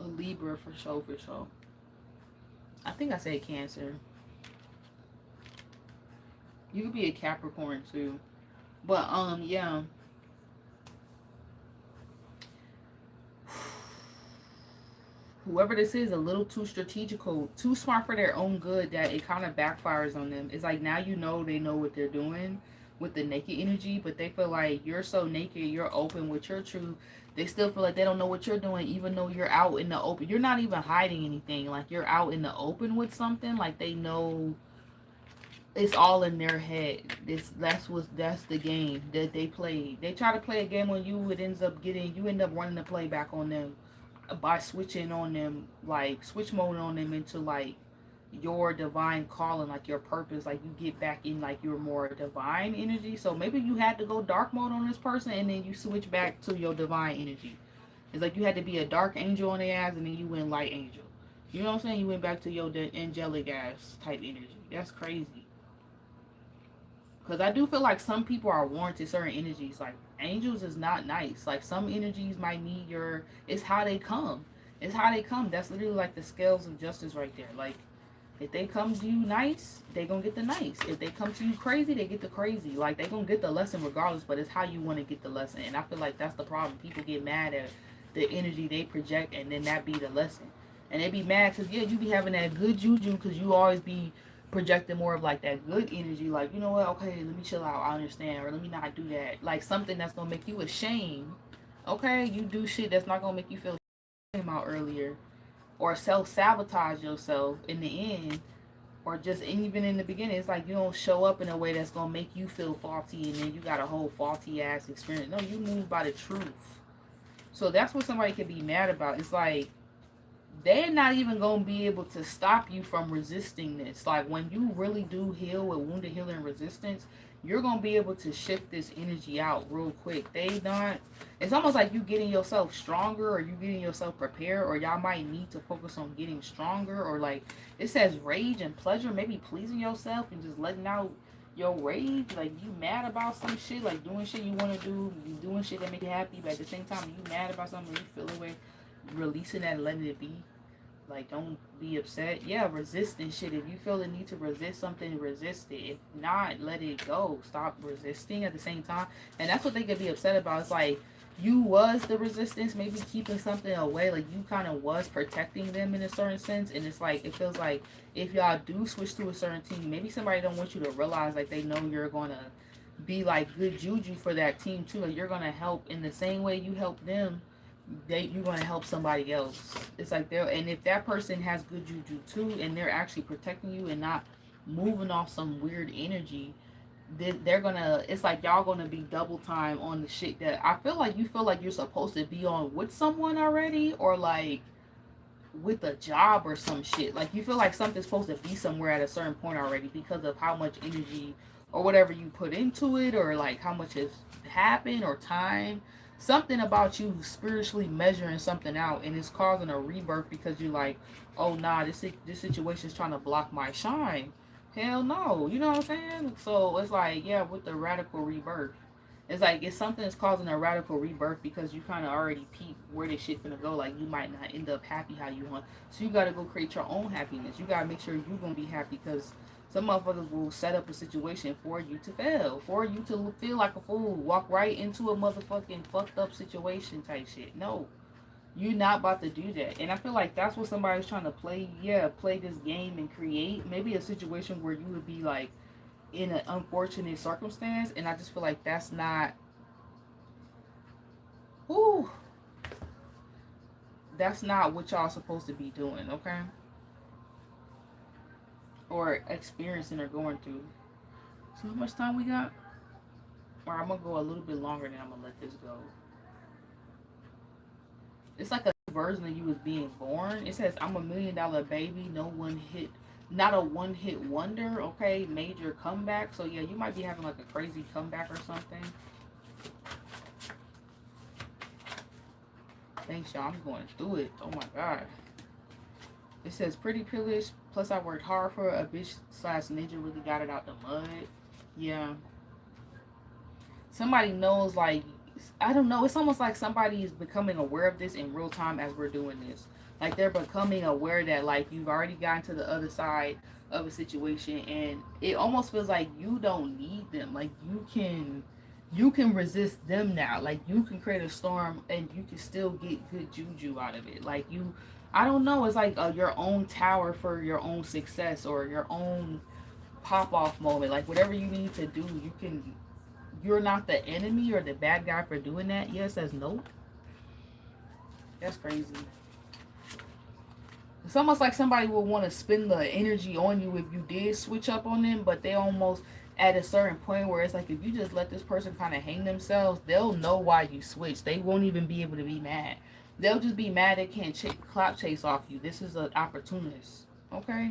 A Libra for sure, for sure. I think I said Cancer. You could be a Capricorn too. But yeah. Whoever this is, a little too strategical, too smart for their own good, that it kind of backfires on them. It's like now you know they know what they're doing with the naked energy, but they feel like you're so naked, you're open with your truth. They still feel like they don't know what you're doing, even though you're out in the open. You're not even hiding anything. Like you're out in the open with something. Like they know it's all in their head. That's the game that they play. They try to play a game on you. It ends up getting you end up running the play back on them by switching on them, like switch mode on them into like your divine calling, like your purpose, like you get back in like your more divine energy. So maybe you had to go dark mode on this person and then you switch back to your divine energy. It's like you had to be a dark angel on their ass and then you went light angel. You know what I'm saying? You went back to your angelic ass type energy. That's crazy. Because I do feel like some people are warranted certain energies. Like angels is not nice. Like some energies might need your. It's how they come. It's how they come. That's literally like the scales of justice right there. Like if they come to you nice, they gonna get the nice. If they come to you crazy, they get the crazy. Like they gonna get the lesson regardless. But it's how you want to get the lesson. And I feel like that's the problem. People get mad at the energy they project, and then that be the lesson. And they be mad because yeah, you be having that good juju because you always be projecting more of like that good energy, like you know what, okay, let me chill out, I understand, or let me not do that, like something that's gonna make you ashamed. Okay, you do shit that's not gonna make you feel came out earlier, or self-sabotage yourself in the end, or just even in the beginning. It's like you don't show up in a way that's gonna make you feel faulty and then you got a whole faulty ass experience. No, you move by the truth. So that's what somebody can be mad about. It's like they're not even gonna be able to stop you from resisting this. Like when you really do heal with wounded healing resistance, you're gonna be able to shift this energy out real quick. They not. It's almost like you getting yourself stronger, or you getting yourself prepared, or y'all might need to focus on getting stronger, or like it says rage and pleasure, maybe pleasing yourself and just letting out your rage. Like you mad about some shit, like doing shit you want to do, you doing shit that make you happy, but at the same time you mad about something, you feel away, releasing that and letting it be. Like, don't be upset. Yeah, resisting shit. If you feel the need to resist something, resist it. If not, let it go. Stop resisting at the same time. And that's what they could be upset about. It's like, you was the resistance, maybe keeping something away. Like, you kind of was protecting them in a certain sense. And it's like, it feels like if y'all do switch to a certain team, maybe somebody don't want you to realize, like, they know you're going to be, like, good juju for that team, too. Like, you're going to help in the same way you help them. You're going to help somebody else. It's like they're, and if that person has good juju too and they're actually protecting you and not moving off some weird energy, they're gonna, it's like y'all gonna be double time on the shit that I feel like you feel like you're supposed to be on with someone already, or like with a job or some shit. Like you feel like something's supposed to be somewhere at a certain point already because of how much energy or whatever you put into it, or like how much has happened or time. something about you spiritually measuring something out, and it's causing a rebirth because you're like, oh nah, this situation is trying to block my shine. Hell no, you know what I'm saying? So it's like, yeah, with the radical rebirth, it's like it's something that's causing a radical rebirth because you kind of already peep where this shit gonna go. Like you might not end up happy how you want, so you gotta go create your own happiness. You gotta make sure you're gonna be happy because some motherfuckers will set up a situation for you to fail, for you to feel like a fool, walk right into a motherfucking fucked up situation type shit. No, you're not about to do that. And I feel like that's what somebody's trying to play. Yeah, play this game and create maybe a situation where you would be like in an unfortunate circumstance. And I just feel like that's not, whew, that's not what y'all supposed to be doing, okay? Or experiencing or going through. So how much time we got? Or I'm gonna go a little bit longer than I'm gonna let this go. It's like a version of you was being born. It says I'm $1 million baby, no one hit, not a one hit wonder, okay? Major comeback. So yeah, you might be having like a crazy comeback or something. Thanks y'all, I'm going through it. Oh my god. It says pretty privileged, plus I worked hard for a bitch slash ninja really got it out the mud. Yeah. Somebody knows, like, I don't know, it's almost like somebody is becoming aware of this in real time as we're doing this. Like they're becoming aware that like you've already gotten to the other side of a situation, and it almost feels like you don't need them. Like you can resist them now. Like you can create a storm and you can still get good juju out of it. Like you, I don't know, it's like your own tower for your own success or your own pop off moment. Like whatever you need to do, you can, you're not the enemy or the bad guy for doing that. Yes, says nope. That's crazy. It's almost like somebody will want to spend the energy on you if you did switch up on them, but they almost at a certain point where it's like if you just let this person kind of hang themselves, they'll know why you switched. They won't even be able to be mad. They'll just be mad they can't clout chase off you. This is an opportunist. Okay?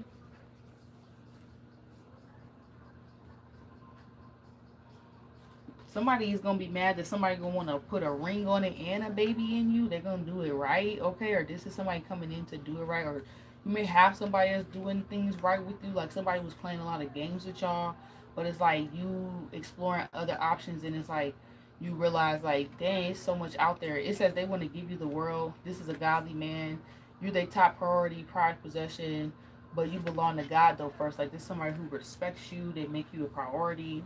Somebody is gonna be mad that somebody gonna want to put a ring on it and a baby in you. They're gonna do it right, okay? Or this is somebody coming in to do it right, or you may have somebody that's doing things right with you, like somebody was playing a lot of games with y'all, but it's like you exploring other options, and it's like you realize like, dang, it's so much out there. It says they want to give you the world. This is a godly man. You're their top priority, pride, possession, but you belong to God though first. Like this is somebody who respects you. They make you a priority,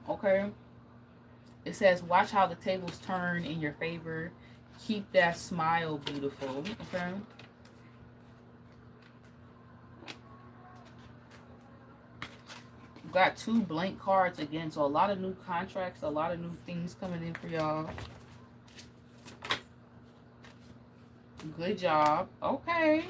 okay? It says, watch how the tables turn in your favor. Keep that smile beautiful. Okay. Got two blank cards again. So a lot of new contracts, a lot of new things coming in for y'all. Good job. Okay.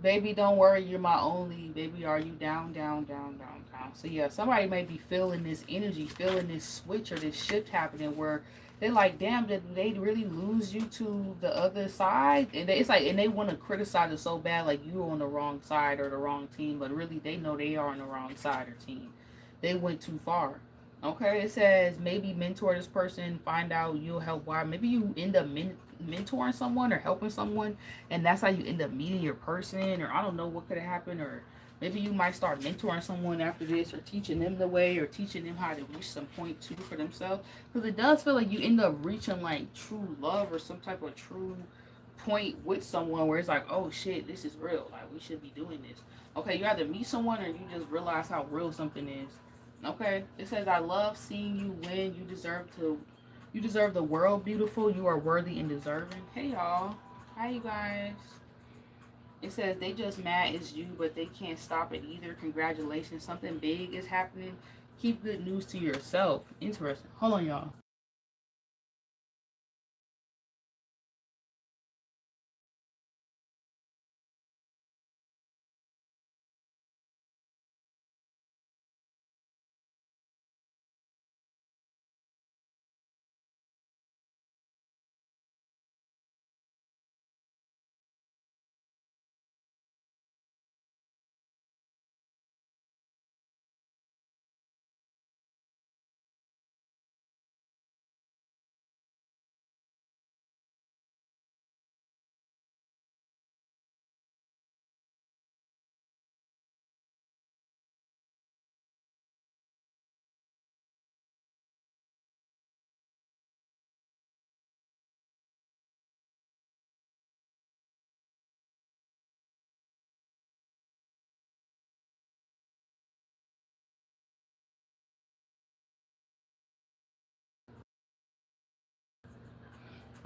Baby, don't worry, you're my only. Baby, are you down, down, down, down, down. So yeah, somebody may be feeling this energy, feeling this switch or this shift happening where they're like, damn, did they really lose you to the other side? And it's like, and they want to criticize it so bad, like you're on the wrong side or the wrong team, but really they know they are on the wrong side or team. They went too far. Okay, it says maybe mentor this person, find out you'll help why. Maybe you end up mentoring someone or helping someone, and that's how you end up meeting your person, or I don't know what could have happened, or maybe you might start mentoring someone after this, or teaching them the way, or teaching them how to reach some point two for themselves. Because it does feel like you end up reaching like true love or some type of true point with someone where it's like, oh shit, this is real. Like we should be doing this. Okay, you either meet someone or you just realize how real something is. Okay, it says, I love seeing you win. You deserve the world, beautiful. You are worthy and deserving. Hey y'all, hi you guys. It says they just mad it's you, but they can't stop it either. Congratulations, something big is happening. Keep good news to yourself. Interesting. Hold on, y'all.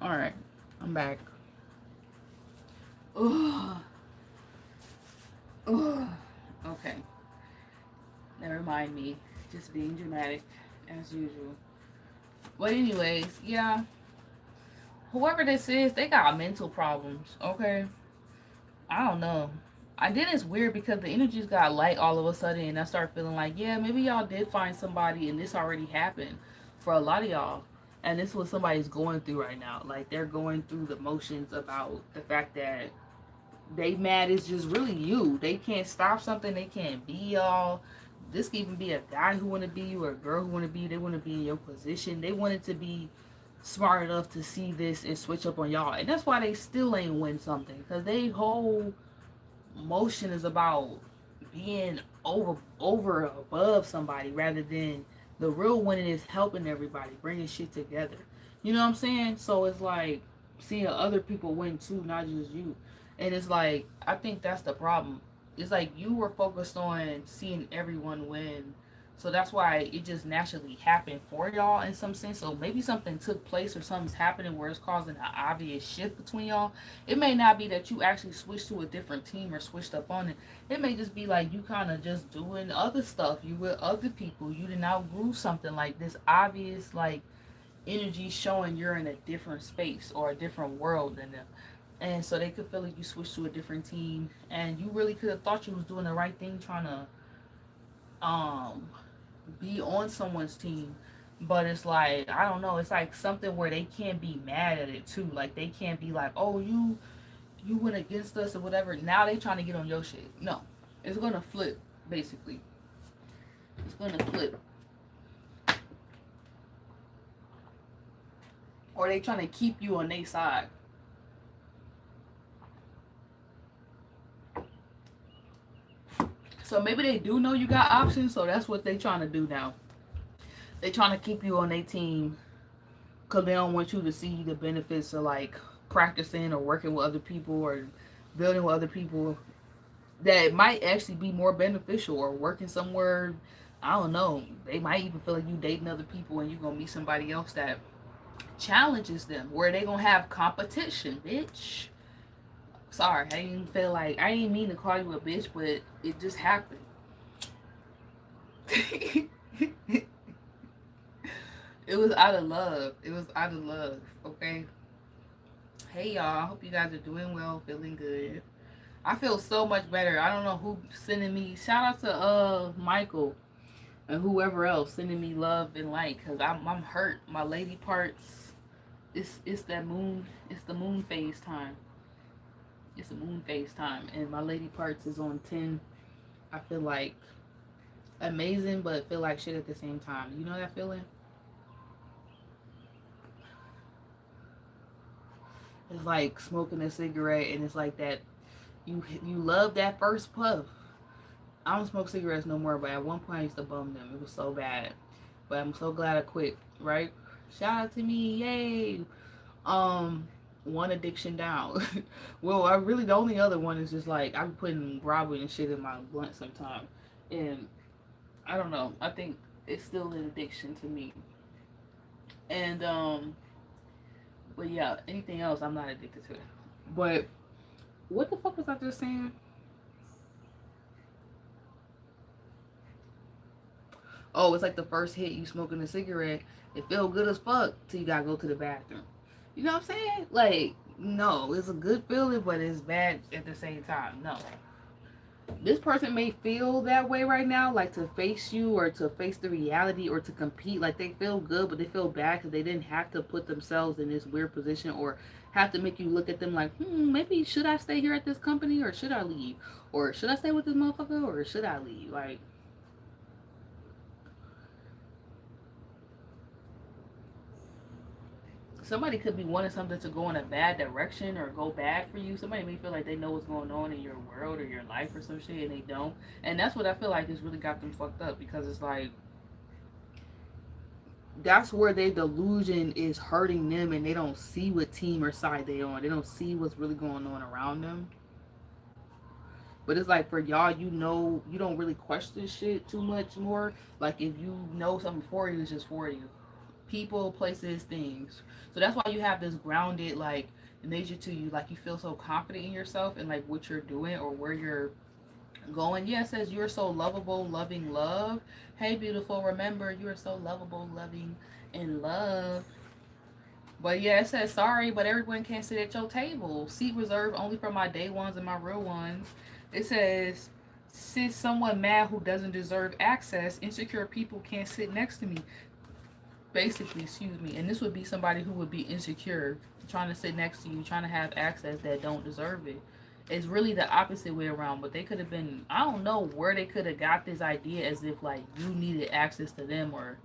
All right, I'm back. Ugh. Ugh. Okay. Never mind me. Just being dramatic as usual. But anyways, yeah. Whoever this is, they got mental problems. Okay. I don't know. I did. It's weird because the energies got light all of a sudden, and I started feeling like, yeah, maybe y'all did find somebody, and this already happened for a lot of y'all, and this is what somebody's going through right now. Like they're going through the motions about the fact that they mad is just really you. They can't stop something. They can't be y'all. This can even be a guy who want to be you or a girl who want to be you. They want to be in your position. They wanted to be smart enough to see this and switch up on y'all, and that's why they still ain't win something because they whole motion is about being over above somebody rather than the real winning is helping everybody, bringing shit together. You know what I'm saying? So it's like seeing other people win too, not just you. And it's like I think that's the problem. It's like you were focused on seeing everyone win. So that's why it just naturally happened for y'all in some sense. So maybe something took place or something's happening where it's causing an obvious shift between y'all. It may not be that you actually switched to a different team or switched up on it. It may just be like you kind of just doing other stuff. You with other people. You didn't outgrew something like this obvious like energy showing you're in a different space or a different world than them. And so they could feel like you switched to a different team and you really could have thought you was doing the right thing trying to um be on someone's team. But it's like I don't know, it's like something where they can't be mad at it too. Like they can't be like, oh you went against us or whatever. Now they trying to get on your shit. No. It's gonna flip, basically. It's gonna flip. Or they trying to keep you on their side. So maybe they do know you got options, so that's what they trying to do now. They trying to keep you on their team because they don't want you to see the benefits of like practicing or working with other people or building with other people that might actually be more beneficial or working somewhere. I don't know. They might even feel like you dating other people and you're gonna meet somebody else that challenges them where they gonna have competition, bitch. Sorry, I didn't feel like I didn't mean to call you a bitch, but it just happened. It was out of love. It was out of love. Okay. Hey y'all. Hope you guys are doing well, feeling good. I feel so much better. I don't know who sending me. Shout out to Michael and whoever else sending me love and light because I'm hurt. My lady parts. It's that moon. It's the moon phase time. It's a moon phase time, and my lady parts is on 10. I feel like amazing, but feel like shit at the same time. You know that feeling? It's like smoking a cigarette, and it's like that. You love that first puff. I don't smoke cigarettes no more, but at one point I used to bum them. It was so bad, but I'm so glad I quit. Right? Shout out to me, yay! One addiction down. Well, I really the only other one is just like I'm putting Robin and shit in my blunt sometimes, and I don't know. I think it's still an addiction to me. And but yeah, anything else I'm not addicted to. But what the fuck was I just saying? Oh, it's like the first hit you smoking a cigarette. It feel good as fuck till you gotta go to the bathroom. You know what I'm saying? Like, no, it's a good feeling, but it's bad at the same time. No. This person may feel that way right now, like to face you or to face the reality or to compete. Like they feel good, but they feel bad because they didn't have to put themselves in this weird position or have to make you look at them like, maybe should I stay here at this company or should I leave? Or should I stay with this motherfucker or should I leave? Like, somebody could be wanting something to go in a bad direction or go bad for you. Somebody may feel like they know what's going on in your world or your life or some shit and they don't. And that's what I feel like has really got them fucked up because it's like that's where their delusion is hurting them and they don't see what team or side they on. They don't see what's really going on around them. But it's like for y'all, you know, you don't really question shit too much more. Like if you know something for you, it's just for you. People, places, things. So that's why you have this grounded like nature to you. Like you feel so confident in yourself and like what you're doing or where you're going. Yeah, it says you're so lovable, loving love. Hey, beautiful. Remember, you are so lovable, loving, and love. But yeah, it says sorry, but everyone can't sit at your table. Seat reserved only for my day ones and my real ones. It says sit someone mad who doesn't deserve access. Insecure people can't sit next to me. Basically, excuse me. And this would be somebody who would be insecure, trying to sit next to you, trying to have access that don't deserve it. It's really the opposite way around. But they could have been, I don't know where they could have got this idea as if like you needed access to them or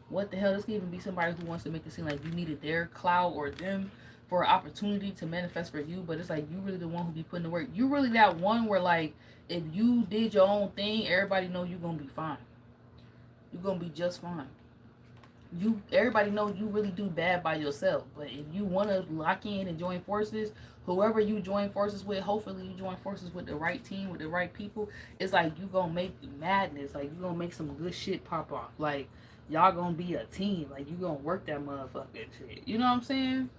what the hell. This could even be somebody who wants to make it seem like you needed their clout or them for an opportunity to manifest for you. But it's like you really the one who be putting the work. You really that one where like if you did your own thing, everybody know you're gonna be fine. You're gonna be just fine. You everybody know you really do bad by yourself. But if you want to lock in and join forces, whoever you join forces with, hopefully you join forces with the right team, with the right people. It's like you gonna make madness. Like you gonna make some good shit pop off. Like y'all gonna be a team. Like you gonna work that motherfucking shit. You know what I'm saying?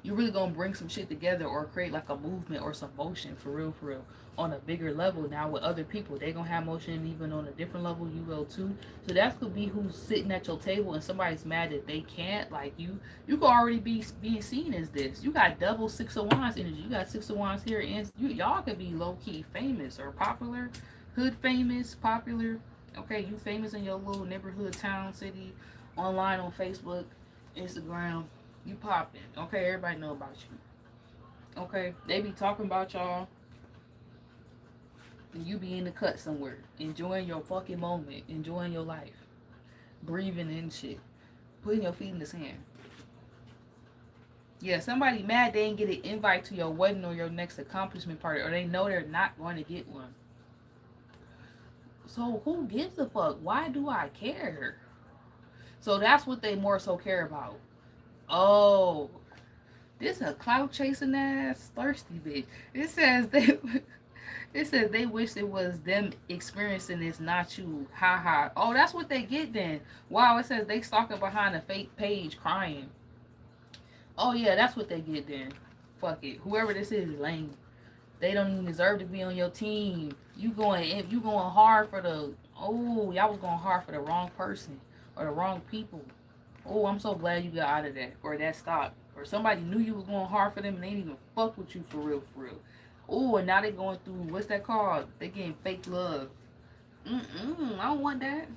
You really gonna bring some shit together or create like a movement or some motion for real on a bigger level now with other people. They gonna have motion even on a different level you will too. So that could be who's sitting at your table and somebody's mad that they can't. Like you could already be being seen as this. You got double Six of Wands energy. You got Six of Wands here and y'all could be low key famous or popular, hood famous, popular. Okay, you famous in your little neighborhood, town, city, online on Facebook, Instagram. You popping. Okay, everybody know about you. Okay, they be talking about y'all. And you be in the cut somewhere, enjoying your fucking moment, enjoying your life, breathing in shit, putting your feet in the sand. Yeah, somebody mad they ain't get an invite to your wedding or your next accomplishment party, or they know they're not going to get one. So who gives a fuck? Why do I care? So that's what they more so care about. Oh, this a clout chasing ass thirsty bitch. It says they it says they wish it was them experiencing this, not you. Ha ha. Oh, that's what they get then. Wow, it says they stalking behind a fake page crying. Oh yeah, that's what they get then. Fuck it. Whoever this is lame. They don't even deserve to be on your team. You going hard for the y'all was going hard for the wrong person or the wrong people. Oh, I'm so glad you got out of that or that stopped. Or somebody knew you was going hard for them and they didn't even fuck with you for real, for real. Oh, and now they going through what's that called? They getting fake love. I don't want that.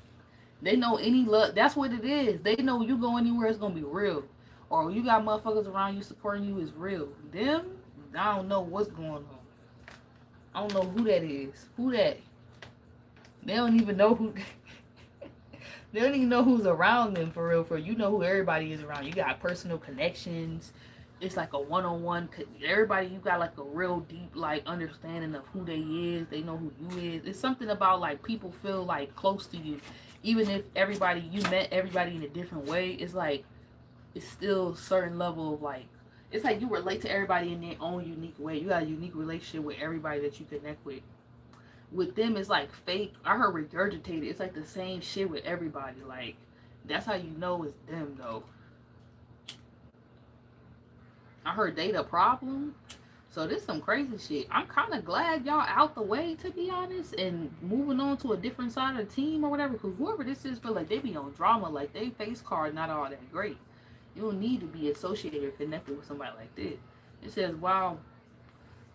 They know any love. That's what it is. They know you go anywhere, it's gonna be real. Or you got motherfuckers around you supporting you is real. Them, I don't know what's going on. I don't know who that is. Who that? They don't even know who. They don't even know who's around them for real. For you know who everybody is around. You got personal connections. It's like a one-on-one. Everybody, you got like a real deep like understanding of who they is. They know who you is. It's something about like people feel like close to you, even if everybody you met everybody in a different way. It's like it's still a certain level of like. It's like you relate to everybody in their own unique way. You got a unique relationship with everybody that you connect with. With them, it's like fake. I heard regurgitated. It's like the same shit with everybody. Like that's how you know it's them though. I heard they the problem. So this some crazy shit. I'm kind of glad y'all out the way to be honest, and moving on to a different side of the team or whatever. Cause whoever this is feel like they be on drama. Like they face card not all that great. You don't need to be associated or connected with somebody like this. It says, wow,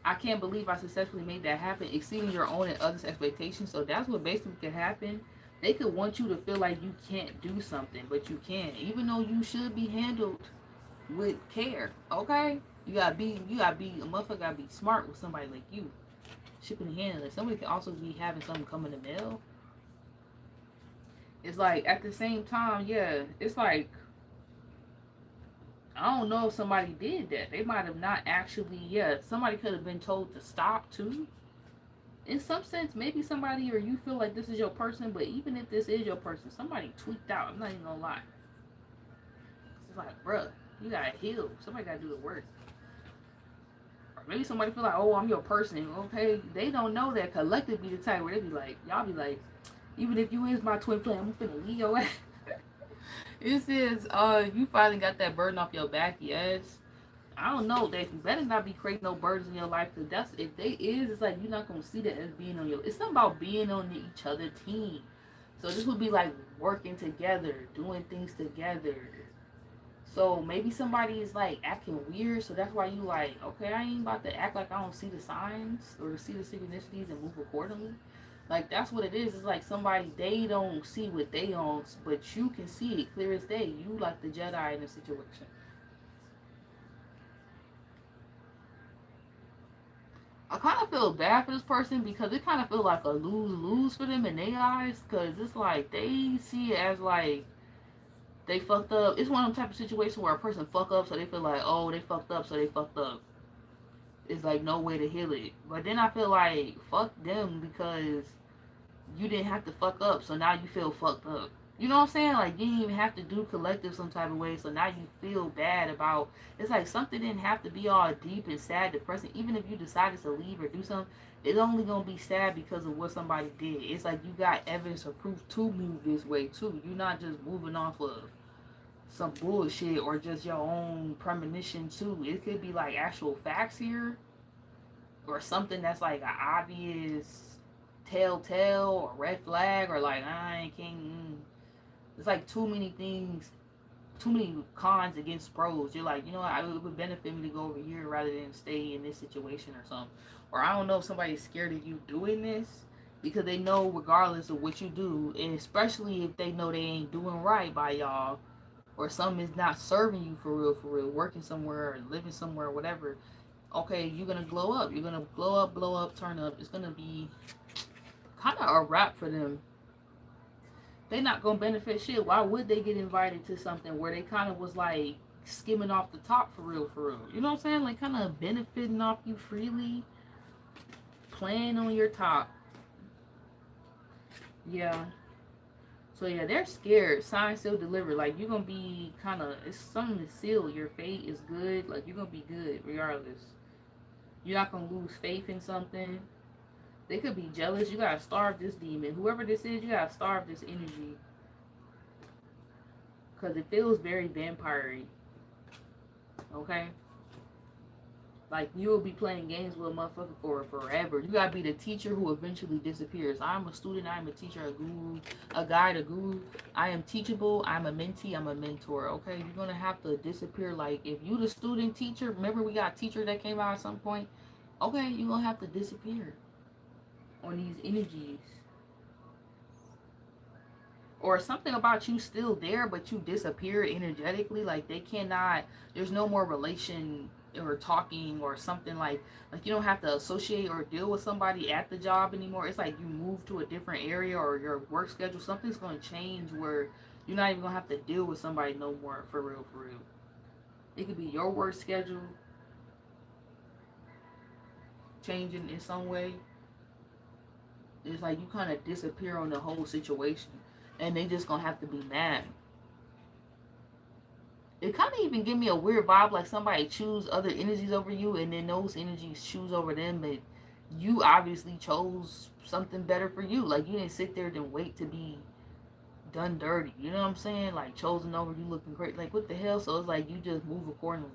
I can't believe I successfully made that happen, exceeding your own and others' expectations. So that's what basically could happen. They could want you to feel like you can't do something, but you can, even though you should be handled with care. Okay, you gotta be a motherfucker. Gotta be smart with somebody like you. Shipping and handling. Somebody can also be having something come in the mail. It's like at the same time, yeah. It's like I don't know if somebody did that. They might have not actually. Yeah, somebody could have been told to stop too. In some sense, maybe somebody or you feel like this is your person, but even if this is your person, somebody tweaked out. I'm not even gonna lie. It's like, bruh, you gotta heal. Somebody gotta do the work. Or maybe somebody feel like, oh, I'm your person. Okay, they don't know that collective be the type where they be like, y'all be like, even if you is my twin flame, I'm finna leave your ass. It says, you finally got that burden off your back, yes. I don't know. They better not be creating no burdens in your life, because that's, if they is, it's like you're not gonna see that as being on your. It's something about being on each other team. So this would be like working together, doing things together. So maybe somebody is like acting weird, so that's why you like, okay, I ain't about to act like I don't see the signs or see the synchronicities and move accordingly. Like that's what it is. It's like somebody, they don't see what they own, but you can see it clear as day. You like the Jedi in the situation. I kind of feel bad for this person because it kind of feels like a lose lose for them in their eyes, because it's like they see it as like they fucked up. It's one of them type of situations where a person fuck up, so they feel like, oh, they fucked up, so they fucked up. It's like no way to heal it. But then I feel like fuck them, because you didn't have to fuck up, so now you feel fucked up. You know what I'm saying? Like you didn't even have to do collective some type of way, so now you feel bad about. It's like something didn't have to be all deep and sad, depressing. Even if you decided to leave or do something, it's only gonna be sad because of what somebody did. It's like you got evidence or proof to move this way too. You're not just moving off of some bullshit or just your own premonition too. It could be like actual facts here, or something that's like an obvious telltale or red flag, or like I can't. It's like too many things, too many cons against pros. You're like, you know what, it would benefit me to go over here rather than stay in this situation or something. Or I don't know if somebody's scared of you doing this because they know regardless of what you do, and especially if they know they ain't doing right by y'all, or something is not serving you for real, working somewhere or living somewhere or whatever, okay, you're gonna glow up. You're gonna blow up, turn up. It's gonna be kind of a wrap for them. They not gonna benefit shit. Why would they get invited to something where they kind of was like skimming off the top for real, for real? You know what I'm saying? Like kind of benefiting off you freely, playing on your top. Yeah. So yeah, they're scared. Sign still delivered. Like you're gonna be kind of, it's something to seal. Your fate is good. Like you're gonna be good regardless. You're not gonna lose faith in something. They could be jealous. You gotta starve this demon. Whoever this is, you gotta starve this energy. Because it feels very vampire-y. Okay? Like you will be playing games with a motherfucker for forever. You gotta be the teacher who eventually disappears. I'm a student, I'm a teacher, a guru, a guide, a guru. I am teachable, I'm a mentee, I'm a mentor. Okay? You're gonna have to disappear. Like if you the student teacher, remember we got a teacher that came out at some point? Okay, you're gonna have to disappear on these energies. Or something about you still there but you disappear energetically, like they cannot, there's no more relation or talking or something, like you don't have to associate or deal with somebody at the job anymore. It's like you move to a different area or your work schedule, something's going to change where you're not even going to have to deal with somebody no more, for real, for real. It could be your work schedule changing in some way. It's like you kind of disappear on the whole situation and they just gonna have to be mad. It kind of even give me a weird vibe, like somebody choose other energies over you and then those energies choose over them, but you obviously chose something better for you. Like you didn't sit there and wait to be done dirty, you know what I'm saying? Like chosen over you looking great, like what the hell? So it's like you just move accordingly.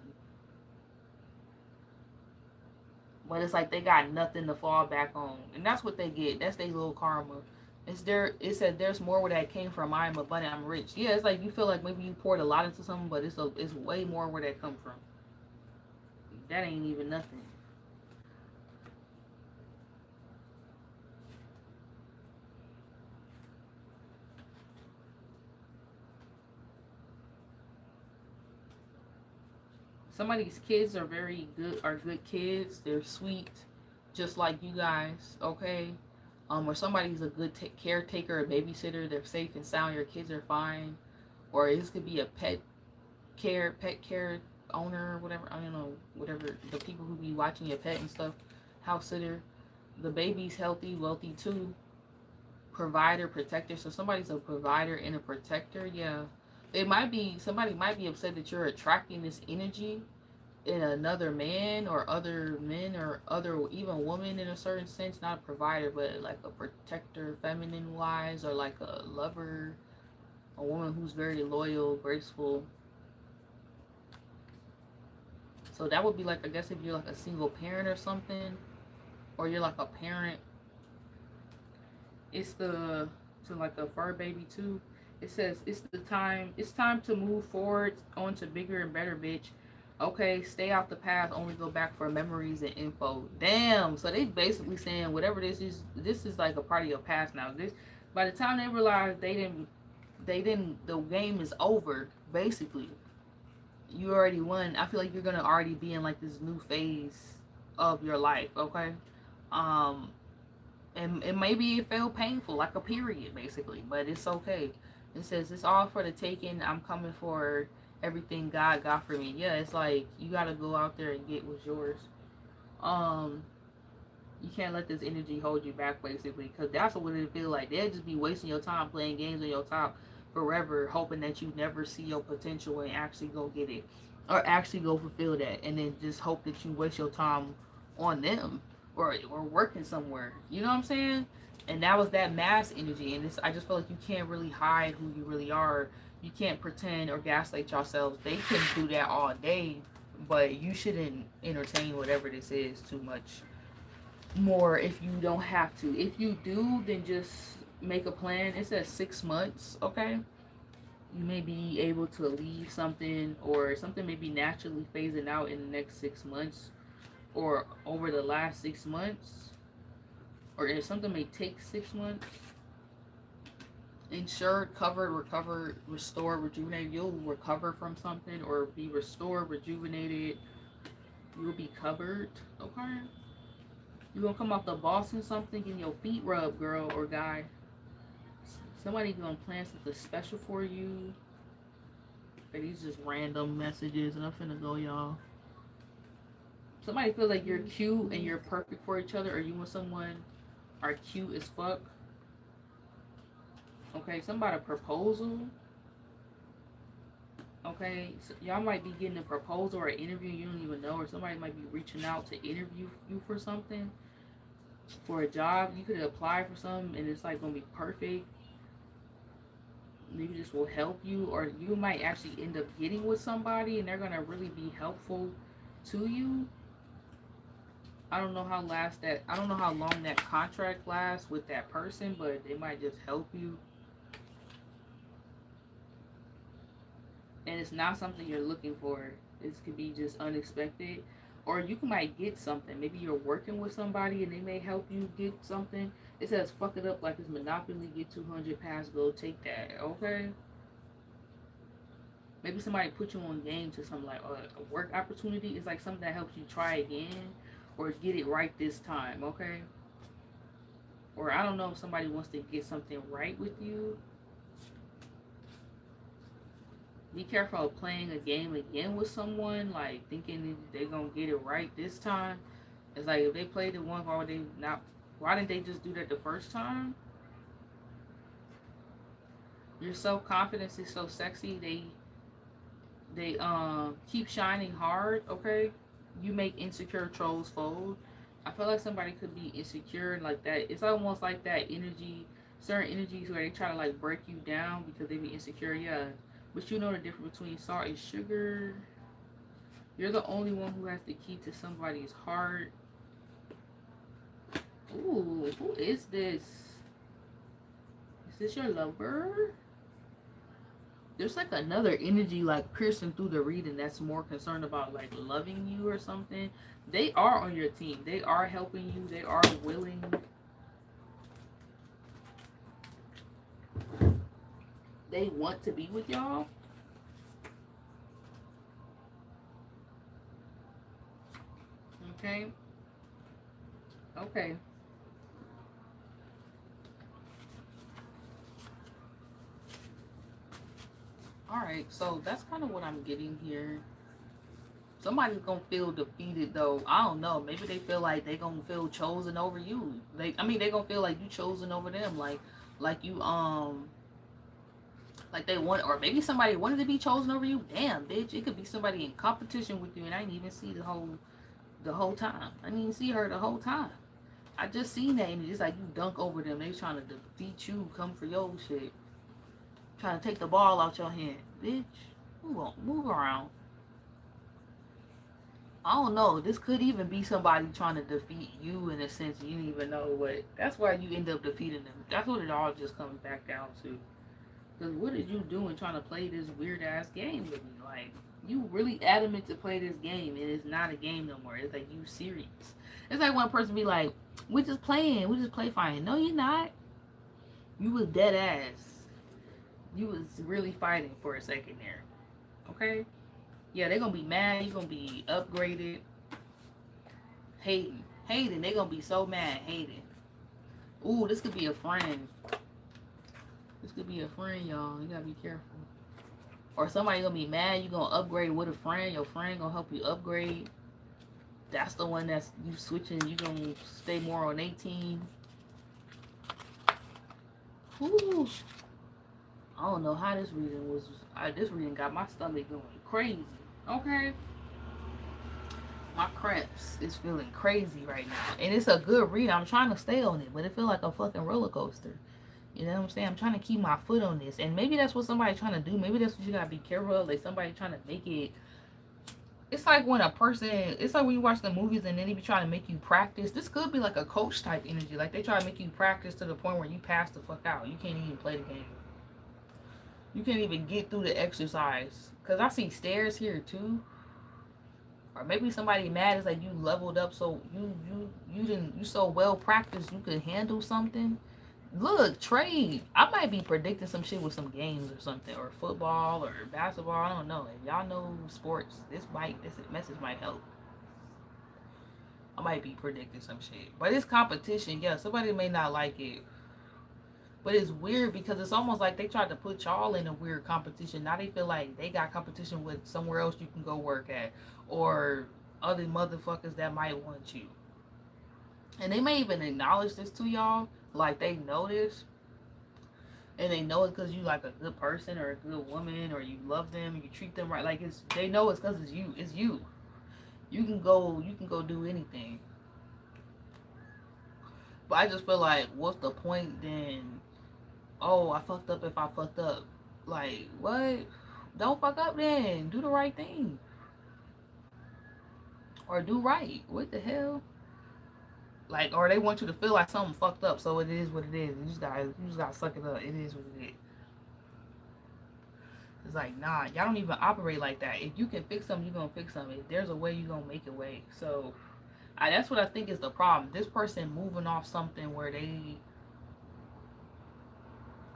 But it's like they got nothing to fall back on, and that's what they get. That's their little karma. It's there. It said there's more where that came from. I am abundant. I'm rich. Yeah, it's like you feel like maybe you poured a lot into something, but it's way more where that come from. That ain't even nothing. Somebody's kids are very good. Are good kids. They're sweet, just like you guys. Okay. Or somebody's a good caretaker, a babysitter. They're safe and sound. Your kids are fine. Or this could be a pet care owner, whatever. I don't know, whatever, the people who be watching your pet and stuff. House sitter. The baby's healthy, wealthy too. Provider, protector. So somebody's a provider and a protector. Yeah, it might be, somebody might be upset that you're attracting this energy in another man or other men or other even woman in a certain sense. Not a provider, but like a protector, feminine wise, or like a lover, A woman who's very loyal, graceful. So that would be like, I guess if you're like a single parent or something, or you're like a parent. It's the to like a fur baby too. It says it's time to move forward onto bigger and better, bitch. Okay, stay out the past, only go back for memories and info. Damn. So they basically saying whatever this is like a part of your past now. This by the time they realize the game is over, basically. You already won. I feel like you're gonna already be in like this new phase of your life, okay? Um and maybe it felt painful, like a period, basically, but it's okay. It says it's all for the taking. I'm coming for everything God got for me. Yeah, it's like you gotta go out there and get what's yours. Um, you can't let this energy hold you back, basically, because that's what it feel like. They'll just be wasting your time playing games on your top forever, hoping that you never see your potential and actually go get it, or actually go fulfill that, and then just hope that you waste your time on them or working somewhere. You know what I'm saying? And that was that mass energy, and I just feel like you can't really hide who you really are. You can't pretend or gaslight yourselves. They can do that all day, but you shouldn't entertain whatever this is too much more if you don't have to. If you do, then just make a plan. It says 6 months, okay? You may be able to leave something, or something may be naturally phasing out in the next 6 months, or over the last 6 months, or if something may take 6 months. Insured, covered, recovered, restored, rejuvenated. You'll recover from something or be restored, rejuvenated. You'll be covered, okay? You're gonna come off the boss and something, getting your feet rubbed, girl or guy. Somebody gonna plan something special for you. Okay, these just random messages, and I'm finna go, y'all. Somebody feels like you're cute and you're perfect for each other, or you and someone are cute as fuck. Okay, somebody proposal. Okay, so y'all might be getting a proposal or an interview you don't even know, or somebody might be reaching out to interview you for something, for a job. You could apply for something and it's like gonna be perfect. Maybe this will help you, or you might actually end up getting with somebody and they're gonna really be helpful to you. I don't know how long that contract lasts with that person, but it might just help you. And it's not something you're looking for. This could be just unexpected, or you might get something. Maybe you're working with somebody and they may help you get something. It says fuck it up like it's Monopoly. Get 200, pass go, take that. Okay. Maybe somebody put you on game to something like a work opportunity. It's like something that helps you try again or get it right this time. Okay. Or I don't know if somebody wants to get something right with you. Be careful of playing a game again with someone, like thinking they're gonna get it right this time. It's like if they played it once, why didn't they just do that the first time? Your self confidence is so sexy. They keep shining hard, okay? You make insecure trolls fold. I feel like somebody could be insecure like that. It's almost like that energy, certain energies where they try to like break you down because they be insecure, yeah. But you know the difference between salt and sugar. You're the only one who has the key to somebody's heart. Ooh, who is this? Is this your lover? There's like another energy like piercing through the reading that's more concerned about like loving you or something. They are on your team. They are helping you. They are willing. They want to be with y'all. Okay. Okay. Alright, so that's kind of what I'm getting here. Somebody's gonna feel defeated though. I don't know. Maybe they feel like they gonna feel chosen over you. They gonna feel like you chosen over them. Like you like they want, or maybe somebody wanted to be chosen over you. Damn, bitch, it could be somebody in competition with you, and I didn't even see the whole time. I didn't even see her the whole time. I just seen that, and it's like you dunk over them. They trying to defeat you, come for your shit. Trying to take the ball out your hand. Bitch, move around. I don't know. This could even be somebody trying to defeat you in a sense you didn't even know what. That's why you end up defeating them. That's what it all just comes back down to. Because what are you doing trying to play this weird ass game with me? Like, you really adamant to play this game and it's not a game no more. It's like, you serious. It's like one person be like, we just playing. We just play fine. No, you're not. You was dead ass. You was really fighting for a second there. Okay? Yeah, they're gonna be mad. You're gonna be upgraded. Hating. They're gonna be so mad. Hating. Ooh, this could be a friend. This could be a friend, y'all. You gotta be careful. Or somebody gonna be mad. You gonna upgrade with a friend. Your friend gonna help you upgrade. That's the one that's you switching. You gonna stay more on 18. Ooh. I don't know how this reading was. This reading got my stomach going crazy. Okay. My cramps is feeling crazy right now. And it's a good read. I'm trying to stay on it, but it feels like a fucking roller coaster. You know what I'm saying? I'm trying to keep my foot on this. And maybe that's what somebody's trying to do. Maybe that's what you gotta be careful of. Like somebody trying to make it. It's like when a person, it's like when you watch the movies and then they be trying to make you practice. This could be like a coach type energy. Like they try to make you practice to the point where you pass the fuck out. You can't even play the game. You can't even get through the exercise. Because I see stairs here too. Or maybe somebody mad is like you leveled up so you so well practiced you could handle something. Look, trade. I might be predicting some shit with some games or something. Or football or basketball. I don't know. If y'all know sports, this message might help. I might be predicting some shit. But it's competition, yeah. Somebody may not like it. But it's weird because it's almost like they tried to put y'all in a weird competition. Now they feel like they got competition with somewhere else you can go work at. Or other motherfuckers that might want you. And they may even acknowledge this to y'all. Like they know this. And they know it because you like a good person or a good woman. Or you love them and you treat them right. Like they know it's because it's you. It's you. You can go do anything. But I just feel like what's the point then? Oh, I fucked up if I fucked up. Like, what? Don't fuck up then. Do the right thing. Or do right. What the hell? Like, or they want you to feel like something fucked up, so it is what it is. You just gotta suck it up. It is what it is. It's like, nah, y'all don't even operate like that. If you can fix something, you're gonna fix something. If there's a way, you're gonna make a way. So that's what I think is the problem. This person moving off something where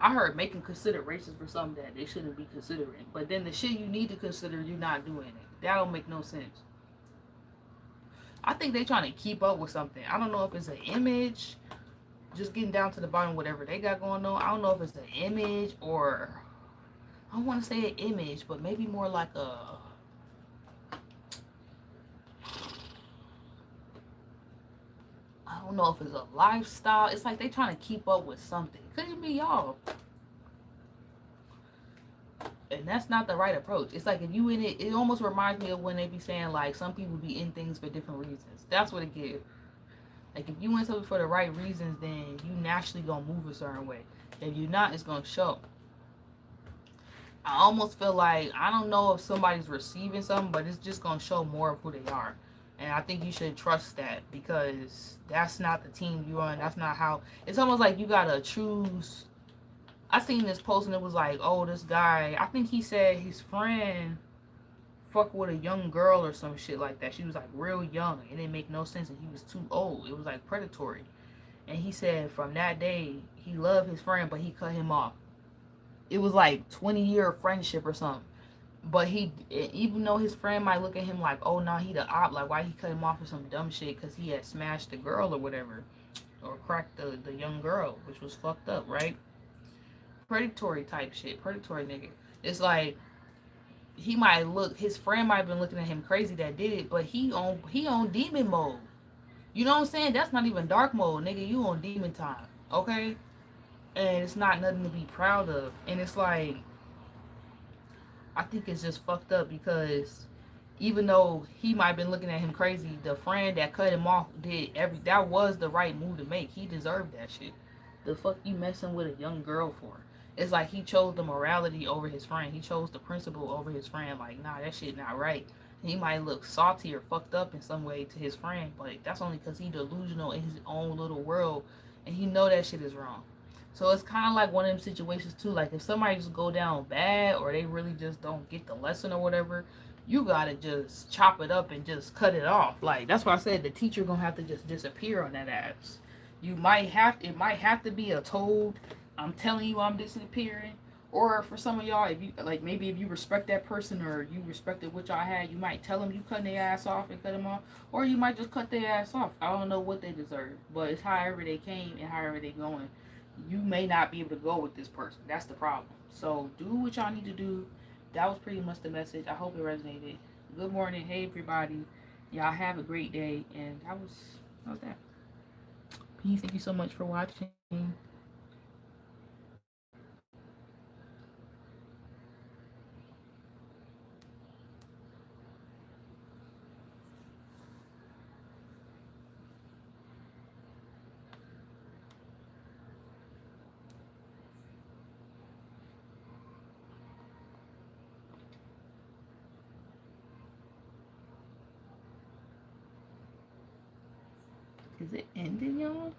I heard making considerations for something that they shouldn't be considering. But then the shit you need to consider, you're not doing it. That don't make no sense. I think they trying to keep up with something. I don't know if it's an image, just getting down to the bottom, whatever they got going on. I don't know if it's an image or, I don't want to say an image, but maybe more like I don't know if it's a lifestyle. It's like they trying to keep up with something. Could it be y'all? And that's not the right approach. It's like if you in it, it almost reminds me of when they be saying like some people be in things for different reasons. That's what it gives. Like if you in something for the right reasons, then you naturally gonna move a certain way. If you're not, it's gonna show. I almost feel like I don't know if somebody's receiving something, but it's just gonna show more of who they are. And I think you should trust that because that's not the team you're on. That's not how. It's almost like you gotta choose. I seen this post and it was like, oh, this guy, I think he said his friend fucked with a young girl or some shit like that. She was like real young. It didn't make no sense and he was too old. It was like predatory. And he said from that day, he loved his friend, but he cut him off. It was like 20-year friendship or something. But he, even though his friend might look at him like, oh, no, he the op. Like, why he cut him off for some dumb shit? Because he had smashed the girl or whatever. Or cracked the young girl, which was fucked up, right? Predatory type shit. Predatory nigga. It's like, he might look, his friend might have been looking at him crazy that did it, but he on demon mode. You know what I'm saying? That's not even dark mode, nigga. You on demon time. Okay? And it's not nothing to be proud of. And it's like, I think it's just fucked up because even though he might have been looking at him crazy, the friend that cut him off that was the right move to make. He deserved that shit. The fuck you messing with a young girl for? It's like he chose the morality over his friend. He chose the principle over his friend. Like, nah, that shit not right. He might look salty or fucked up in some way to his friend, but that's only because he delusional in his own little world, and he know that shit is wrong. So it's kind of like one of them situations too. Like if somebody just go down bad or they really just don't get the lesson or whatever, you gotta just chop it up and just cut it off. Like that's why I said the teacher gonna have to just disappear on that ass. You might have it might have to be a told, I'm telling you I'm disappearing. Or for some of y'all, if you like, maybe if you respect that person or you respected what y'all had, you might tell them you cutting their ass off and cut them off, or you might just cut their ass off. I don't know what they deserve, but it's however they came and however they going. You may not be able to go with this person. That's the problem. So do what y'all need to do. That was pretty much the message. I hope it resonated. Good morning, hey everybody. Y'all have a great day, and that was that. Peace. Thank you so much for watching. Is it ending, y'all?